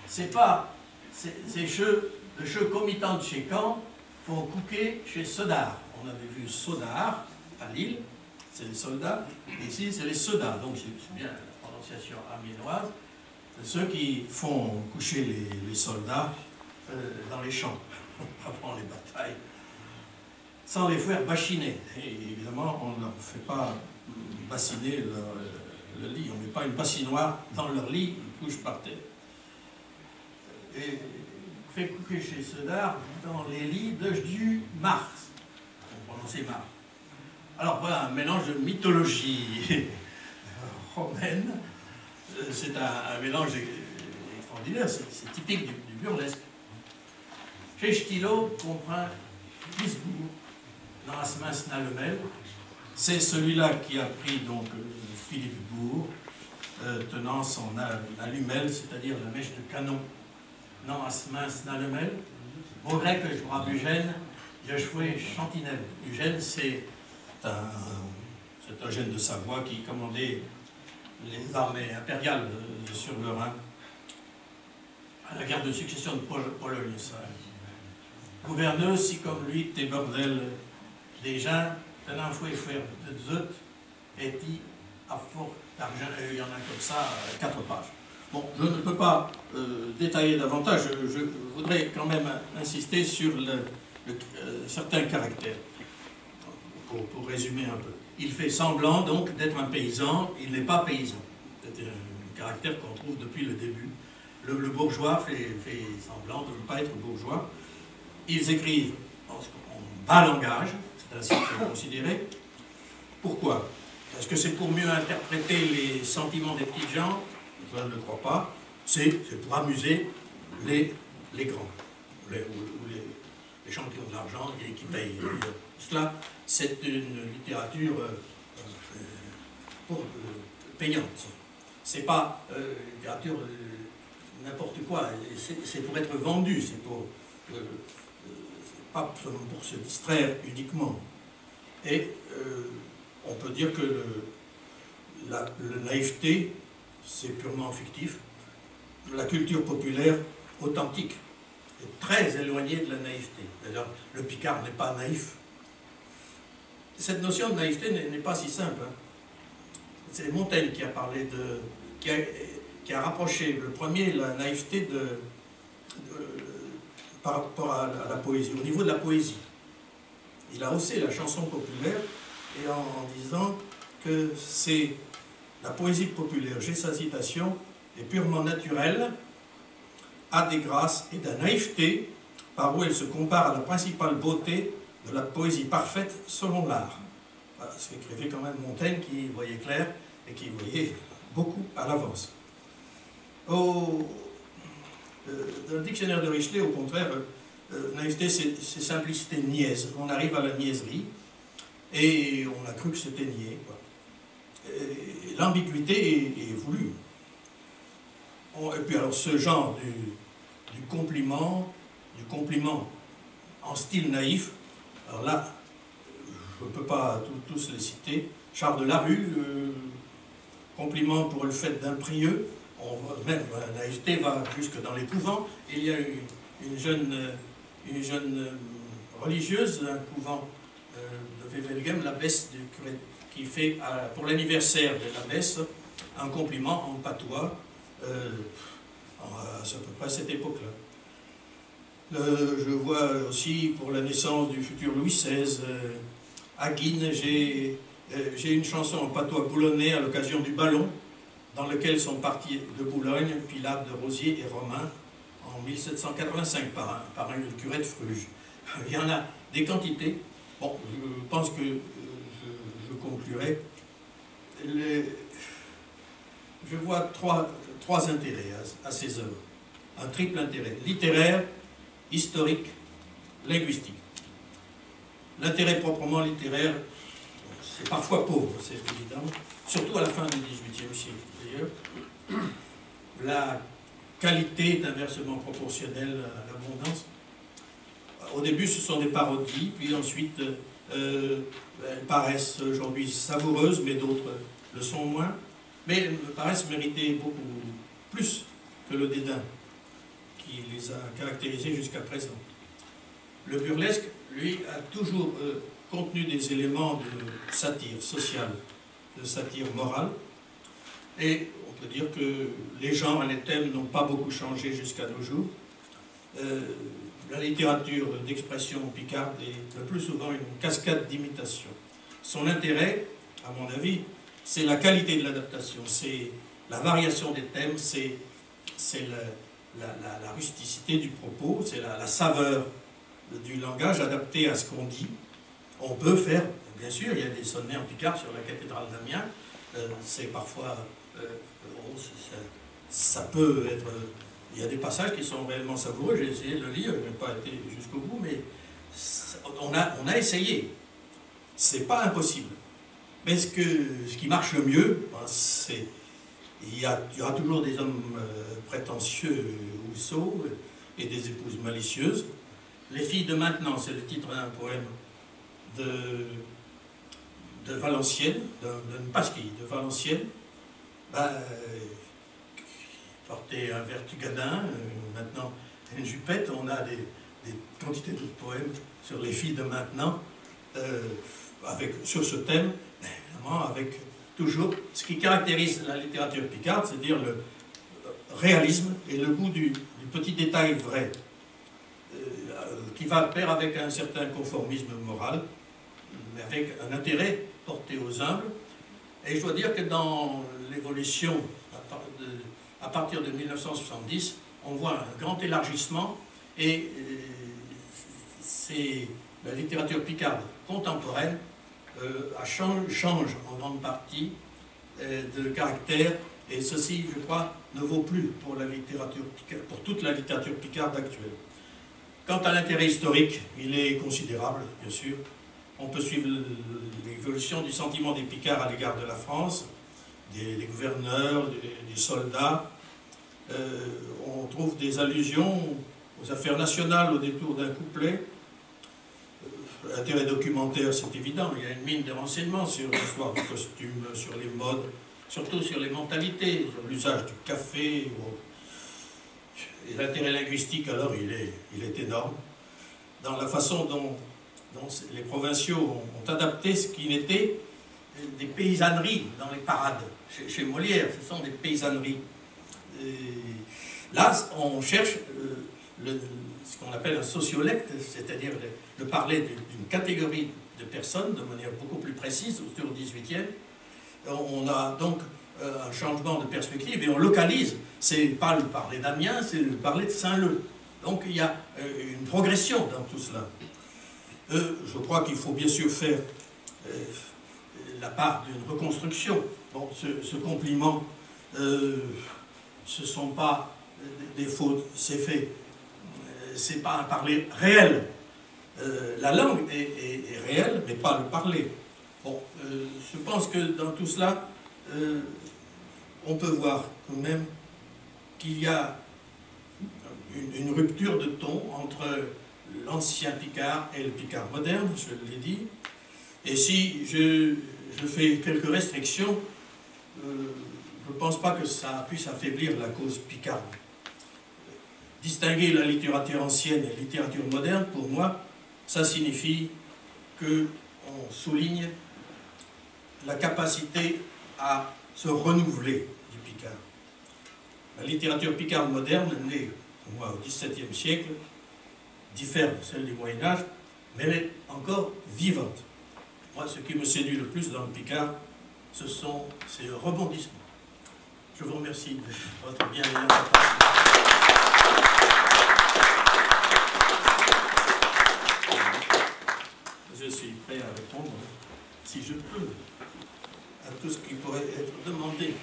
C'est pas ces cheux, le cheux comitant de chez Caen font couquer chez Sodard. On avait vu Sodard à Lille, c'est les soldats, et ici c'est les Sodats, donc c'est bien la prononciation amiénoise. Ceux qui font coucher les soldats dans les champs, avant les batailles, sans les faire bachiner. Et évidemment, on ne leur fait pas bassiner le lit, on ne met pas une bassinoire dans leur lit, ils couchent par terre. Et on fait coucher chez Sodard dans les lits de du Mars, on prononçait Mars. Alors voilà, un mélange de mythologie romaine. C'est un mélange extraordinaire, c'est typique du burlesque. Chez Stilo comprend Gisbourg, Nasmin Snalemel. C'est celui-là qui a pris donc Philippe Bourg, tenant son allumelle, c'est-à-dire la mèche de canon. Nasmin Snalemel. Au grec, je crois, Eugène, Joshua Chantinel. Eugène, c'est un gène de Savoie qui commandait les armées impériales sur le Rhin à la guerre de succession de Pologne. Gouverneur, si comme lui, t'es bordel déjà, tenant fouet faire de zut, et dit à fort d'argent, il y en a comme ça, 4 pages. Bon, je ne peux pas détailler davantage, je voudrais quand même insister sur certains caractères, pour résumer un peu. Il fait semblant donc d'être un paysan, il n'est pas paysan. C'est un caractère qu'on trouve depuis le début. Le bourgeois fait semblant de ne pas être bourgeois. Ils écrivent en bas langage, c'est ainsi qu'il faut considérer. Pourquoi? Est-ce que c'est pour mieux interpréter les sentiments des petits gens? Je ne le crois pas. C'est pour amuser les grands, ou les gens qui ont de l'argent et qui payent. Cela, c'est une littérature payante. C'est pas une littérature n'importe quoi. C'est pour être vendu, c'est pour pas seulement pour se distraire uniquement. Et on peut dire que la naïveté, c'est purement fictif. La culture populaire authentique est très éloignée de la naïveté. D'ailleurs, le Picard n'est pas naïf. Cette notion de naïveté n'est pas si simple. Hein. C'est Montaigne qui a parlé de... qui a rapproché le premier la naïveté par rapport à la poésie, au niveau de la poésie. Il a haussé la chanson populaire et en disant que c'est la poésie populaire, j'ai sa citation, est purement naturelle, a des grâces et de la naïveté, par où elle se compare à la principale beauté de la poésie parfaite selon l'art. Voilà, c'est qu'écrivait quand même Montaigne qui voyait clair et qui voyait beaucoup à l'avance. Dans le dictionnaire de Richelieu, au contraire, naïveté, c'est simplicité niaise. On arrive à la niaiserie et on a cru que c'était niais. L'ambiguïté est voulue. Et puis alors ce genre du compliment en style naïf, alors là, je ne peux pas tous les citer. Charles de Larue, compliment pour le fait d'un prieux. Même la naïveté va jusque dans les couvents. Il y a une jeune religieuse d'un couvent de Wevelgem, l'abbesse du curé, qui fait pour l'anniversaire de l'abbesse un compliment en patois à peu près cette époque-là. Je vois aussi pour la naissance du futur Louis XVI, à Guines, j'ai une chanson en patois boulonnais à l'occasion du ballon, dans lequel sont partis de Boulogne, Pilate de Rosiers et Romain, en 1785, par un curé de Fruges. Il y en a des quantités. Bon, je pense que je conclurai. Je vois trois intérêts à ces œuvres. Un triple intérêt, littéraire, historique, linguistique. L'intérêt proprement littéraire, c'est parfois pauvre, c'est évident, surtout à la fin du XVIIIe siècle d'ailleurs. La qualité est inversement proportionnelle à l'abondance. Au début, ce sont des parodies, puis ensuite, elles paraissent aujourd'hui savoureuses, mais d'autres le sont moins. Mais elles me paraissent mériter beaucoup plus que le dédain qui les a caractérisées jusqu'à présent. Le burlesque, lui, a toujours contenu des éléments de satire sociale, de satire morale, et on peut dire que les genres et les thèmes n'ont pas beaucoup changé jusqu'à nos jours. La littérature d'expression picarde est le plus souvent une cascade d'imitations. Son intérêt, à mon avis, c'est la qualité de l'adaptation, c'est la variation des thèmes, c'est la rusticité du propos, c'est la saveur du langage adapté à ce qu'on dit. On peut faire bien sûr, il y a des sonnets en picard sur la cathédrale d'Amiens. C'est parfois... ça peut être... il y a des passages qui sont réellement savoureux. J'ai essayé de le lire, je n'ai pas été jusqu'au bout, mais on a essayé. C'est pas impossible. Mais ce qui marche le mieux, c'est... Il y aura toujours des hommes prétentieux ou sots et des épouses malicieuses. Les filles de maintenant, c'est le titre d'un poème de Valenciennes, de Pasquille, de Valenciennes. Porter un vertugadin, maintenant une jupette. On a des quantités de poèmes sur les filles de maintenant, sur ce thème, évidemment, avec toujours ce qui caractérise la littérature picarde, c'est-à-dire le réalisme et le goût du petit détail vrai, qui va de pair avec un certain conformisme moral, mais avec un intérêt porté aux humbles. Et je dois dire que dans l'évolution, à partir de 1970, on voit un grand élargissement, et la littérature picarde contemporaine change en grande partie de caractère, et ceci, je crois, ne vaut plus pour toute la littérature picarde actuelle. Quant à l'intérêt historique, il est considérable, bien sûr. On peut suivre l'évolution du sentiment des Picards à l'égard de la France, des gouverneurs, des soldats. On trouve des allusions aux affaires nationales au détour d'un couplet. L'intérêt documentaire, c'est évident, il y a une mine de renseignements sur l'histoire du costume, sur les modes, surtout sur les mentalités, sur l'usage du café. Et l'intérêt linguistique, alors, il est énorme. Dans la façon dont les provinciaux ont adapté ce qui n'était des paysanneries dans les parades. Chez Molière, ce sont des paysanneries. Là, on cherche ce qu'on appelle un sociolecte, c'est-à-dire de parler d'une catégorie de personnes de manière beaucoup plus précise, autour du XVIIIe. On a donc un changement de perspective et on localise. C'est pas le parler d'Amiens, c'est le parler de Saint-Leu. Donc il y a une progression dans tout cela. Je crois qu'il faut bien sûr faire la part d'une reconstruction. Bon, ce compliment, ce ne sont pas des fautes, c'est fait. C'est pas un parler réel. La langue est réelle, mais pas le parler. Bon, je pense que dans tout cela, on peut voir quand même qu'il y a une rupture de ton entre l'ancien Picard et le Picard moderne, je l'ai dit. Et si je fais quelques restrictions, je ne pense pas que ça puisse affaiblir la cause picarde. Distinguer la littérature ancienne et la littérature moderne, pour moi, ça signifie qu'on souligne la capacité à se renouveler du Picard. La littérature picarde moderne, née, pour moi, au XVIIe siècle, diffère de celle du Moyen-Âge, mais elle est encore vivante. Moi, ce qui me séduit le plus dans le Picard, ce sont ces rebondissements. Je vous remercie de votre bienveillance. Je suis prêt à répondre, si je peux, à tout ce qui pourrait être demandé.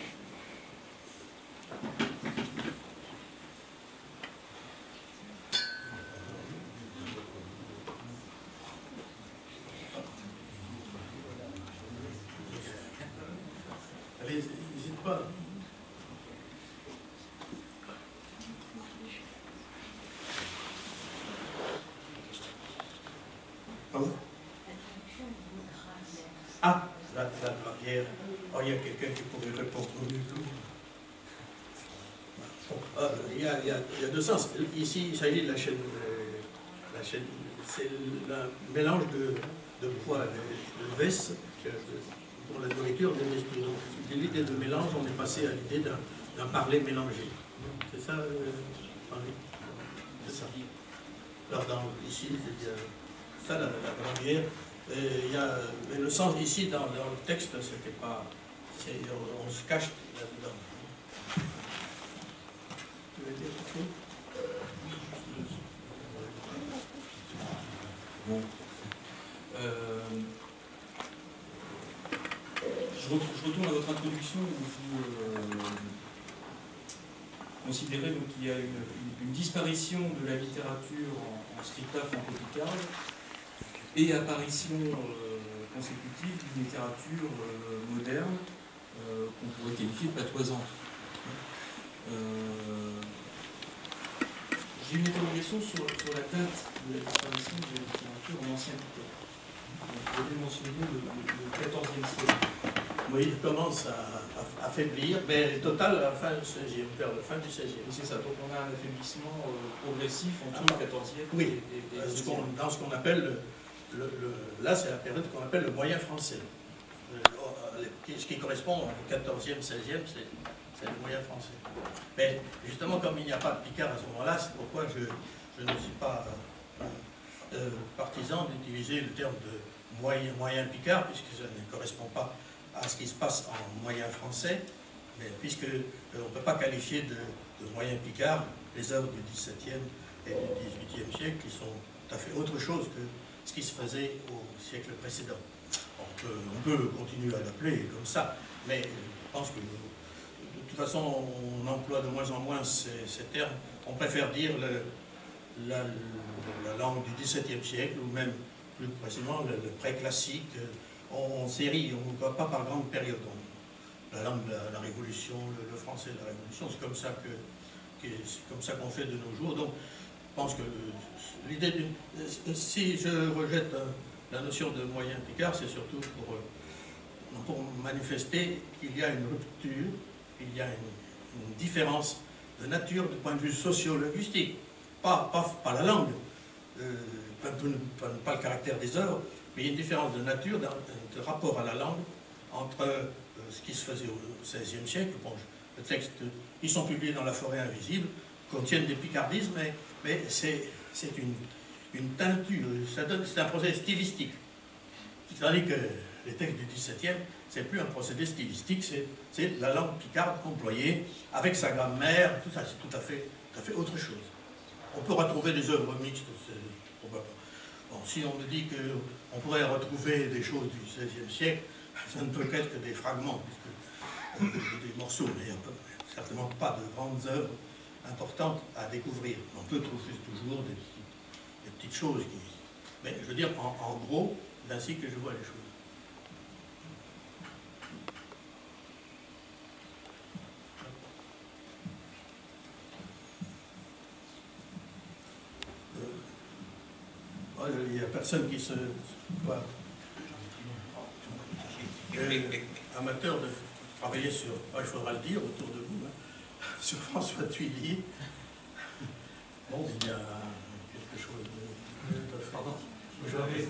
Allez, n'hésite pas. Pardon? Ah, la barrière. Oh, il y a quelqu'un qui pourrait répondre du tout. Il y a deux sens. Ici, il s'agit de la chaîne. C'est le mélange de poids, de veste, pour la nourriture des esprits. Donc, de l'idée de mélange, on est passé à l'idée d'un parler mélangé. C'est ça, parler? C'est ça. Alors, ici, c'est ça, la barrière. Mais le sens ici, dans le texte, c'était pas... On se cache là-dedans. Tu veux dire quelque chose? Bon. je retourne à votre introduction où vous considérez qu'il y a une disparition de la littérature en scripta franco-picarde et apparition consécutive d'une littérature moderne qu'on pourrait qualifier de patoisante. J'ai une interrogation sur la date de la disparition de la littérature en ancien Picard. Vous avez mentionné le XIVe siècle. Oui, il commence à affaiblir, mais total à la fin du XVIe, vers la fin du XVIe. C'est ça, donc on a un affaiblissement progressif entre le XIVe oui, et le XVIe. dans ce qu'on appelle, là c'est la période qu'on appelle le moyen français. Ce qui correspond au XIVe, XVIe, c'est le moyen français. Mais justement, comme il n'y a pas de Picard à ce moment-là, c'est pourquoi je ne suis pas partisan d'utiliser le terme de moyen Picard, puisque ça ne correspond pas à ce qui se passe en moyen français, mais puisque on ne peut pas qualifier de moyen Picard les œuvres du XVIIe et du XVIIIe siècle, qui sont tout à fait autre chose que ce qui se faisait au siècle précédent. On peut continuer à l'appeler comme ça, mais je pense que de toute façon, on emploie de moins en moins ces termes. On préfère dire la langue du XVIIe siècle, ou même plus précisément le pré-classique. En série, on ne voit pas par grande période. La langue de la Révolution, le français de la Révolution, c'est comme ça qu'on fait de nos jours. Donc, je pense que l'idée si je rejette la notion de moyen Picard, c'est surtout pour manifester qu'il y a une rupture, qu'il y a une différence de nature du point de vue socio-linguistique. Pas la langue, pas le caractère des œuvres, mais il y a une différence de nature, de rapport à la langue entre ce qui se faisait au XVIe siècle. Bon, les textes qui sont publiés dans La Forêt Invisible contiennent des picardismes, mais c'est une teinture, c'est un procédé stylistique. C'est-à-dire que les textes du XVIIe, c'est plus un procédé stylistique, c'est la langue picarde employée avec sa grammaire, tout ça, c'est tout à fait autre chose. On peut retrouver des œuvres mixtes, probablement. Bon, si on me dit qu'on pourrait retrouver des choses du XVIe siècle, ça ne peut qu'être que des fragments, puisque des morceaux, mais certainement pas de grandes œuvres importantes à découvrir. On peut trouver toujours des petites choses mais je veux dire, en gros, c'est ainsi que je vois les choses. Il n'y a personne qui se... amateur de travailler sur... il faudra le dire autour de vous, sur François Thuillier. Bon, il y a quelque chose de pardon. Vous avez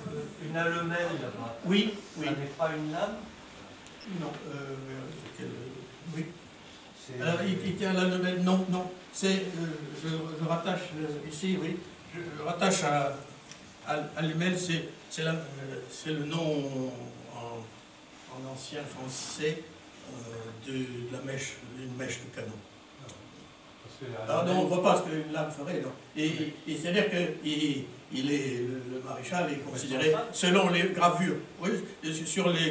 une allemelle là-bas. Oui, oui. Ça n'est pas une lame? Non. Oui. Alors, il tient l'allemelle. Non, non. C'est... je rattache ici, oui. Je rattache à l'allemelle, c'est le nom en ancien français de la mèche, une mèche de canon. Alors, non, on ne voit pas ce qu'une lame ferait. Non. Et c'est-à-dire que le maréchal est considéré, selon les gravures, oui,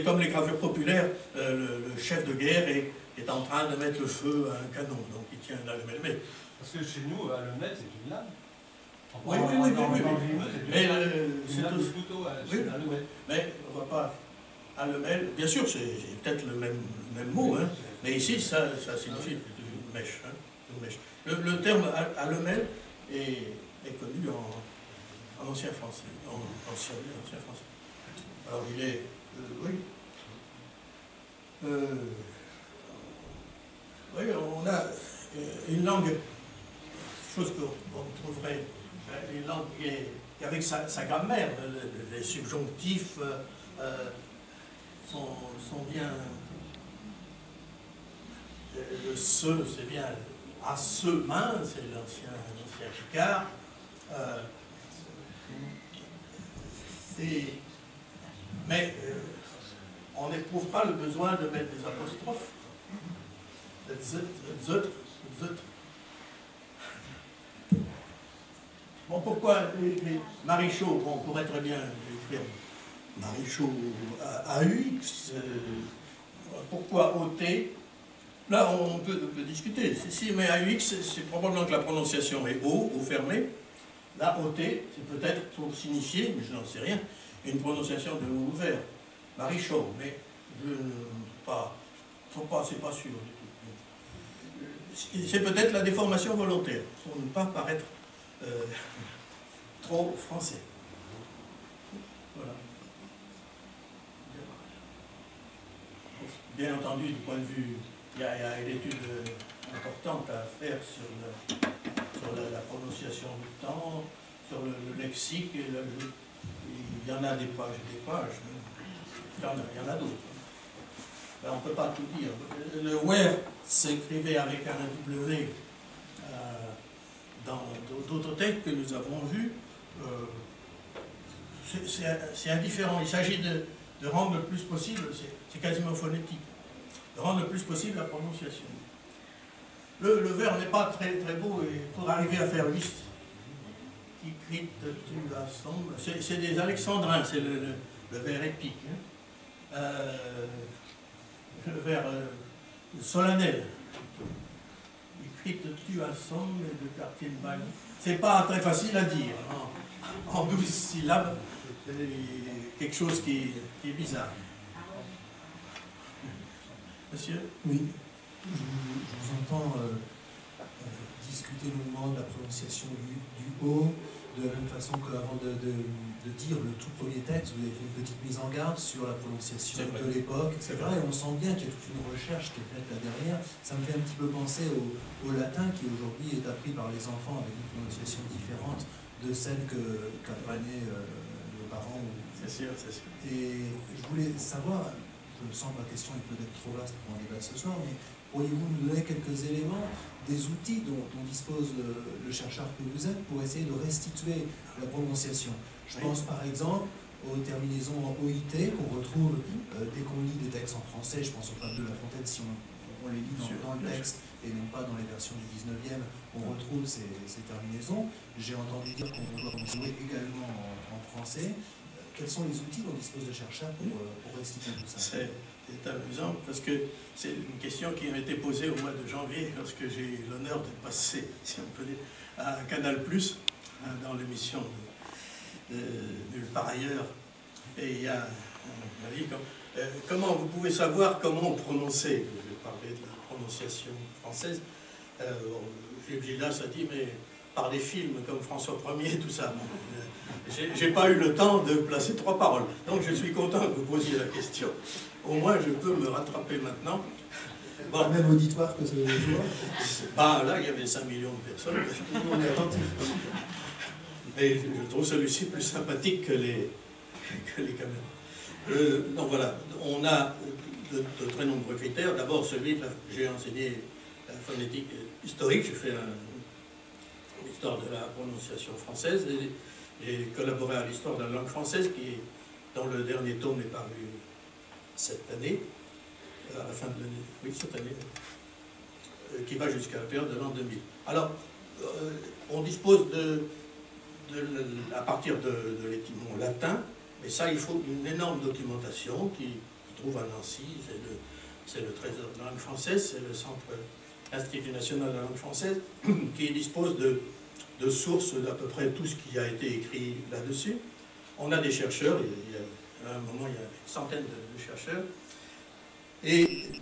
comme les gravures populaires, le chef de guerre est en train de mettre le feu à un canon, donc il tient une allumette. Mais parce que chez nous, allumette, c'est une lame. Oui. Mais c'est un couteau, mais on ne voit pas allumette. Bien sûr, c'est peut-être le même mot, hein, mais ici, ça signifie une mèche. Hein, une mèche. Le terme allumette est connu en ancien français, en ancien français. Alors il est, oui, on a une langue, chose qu'on trouverait, une langue qui avec sa grammaire, les subjonctifs sont bien, le se, c'est bien à ce main, c'est l'ancien Picard. Mais on n'éprouve pas le besoin de mettre des apostrophes. Bon, pourquoi les maréchaux, on pourrait très bien écrire maréchaux AUX, Pourquoi OT? Là, on peut discuter. Si mais AUX, c'est probablement que la prononciation est O fermé. Là, OT, c'est peut-être pour signifier, mais je n'en sais rien, une prononciation de O ouvert. Marichaux, mais je ne c'est pas sûr. C'est peut-être la déformation volontaire, pour ne pas paraître trop français. Voilà. Bien entendu, du point de vue, il y a une étude importante à faire sur la prononciation du temps, sur le lexique, et il y en a des pages et des pages, il y en a d'autres. Ben, on ne peut pas tout dire. Le where s'écrivait avec un W dans d'autres textes que nous avons vus. C'est indifférent. Il s'agit de rendre le plus possible, c'est quasiment phonétique, de rendre le plus possible la prononciation. Le vers n'est pas très beau, et pour arriver à faire liste, qui crite, tu assembles, c'est des alexandrins, c'est le vers épique. Hein. Le vers solennel. Écrit tu assembles de quartier de balle. C'est pas très facile à dire. En 12 syllabes, quelque chose qui est bizarre. Monsieur? Oui, je vous entends discuter longuement de la prononciation du O, de la même façon qu'avant de dire le tout premier texte, vous avez fait une petite mise en garde sur la prononciation de l'époque, etc. Et on sent bien qu'il y a toute une recherche qui est faite là derrière. Ça me fait un petit peu penser au latin qui aujourd'hui est appris par les enfants avec une prononciation différente de celle qu'apprenaient nos parents. C'est sûr, c'est sûr. Et je voulais savoir, je sens que ma question est peut-être trop vaste pour en débattre ce soir, mais pourriez-vous nous donner quelques éléments, des outils dont dispose le chercheur que vous êtes pour essayer de restituer la prononciation? Je pense par exemple aux terminaisons en OIT qu'on retrouve dès qu'on lit des textes en français. Je pense aux fables de La Fontaine, si on les lit dans le texte et non pas dans les versions du 19e, on retrouve ces terminaisons. J'ai entendu dire qu'on doit en jouer également en français. Quels sont les outils dont dispose le chercheur pour restituer tout ça? C'est amusant parce que c'est une question qui m'a été posée au mois de janvier lorsque j'ai eu l'honneur de passer, si on peut dire, à Canal+, dans l'émission de Nulle part ailleurs. Et il y a un avis comment vous pouvez savoir comment prononcer? Je vais parler de la prononciation française. Gildas a dit, mais par des films comme François Ier, tout ça. J'ai pas eu le temps de placer 3 paroles. Donc je suis content que vous posiez la question. Au moins je peux me rattraper maintenant. Bon. Même auditoire que ce jour. Bah là, il y avait 5 millions de personnes. On est attentif. Et je trouve celui-ci plus sympathique que les caméras. Donc voilà, on a de très nombreux critères. D'abord celui, j'ai enseigné la phonétique historique, j'ai fait l'histoire de la prononciation française, et j'ai collaboré à l'histoire de la langue française, dont le dernier tome est paru cette année, à la fin de l'année, oui, cette année, qui va jusqu'à la période de l'an 2000. Alors, on dispose à partir de l'étymon latin, mais ça, il faut une énorme documentation qui se trouve à Nancy, c'est le Trésor de la langue française, c'est le Centre Institut national de la langue française, qui dispose de sources d'à peu près tout ce qui a été écrit là-dessus. On a des chercheurs, à un moment il y a une centaine de chercheurs, et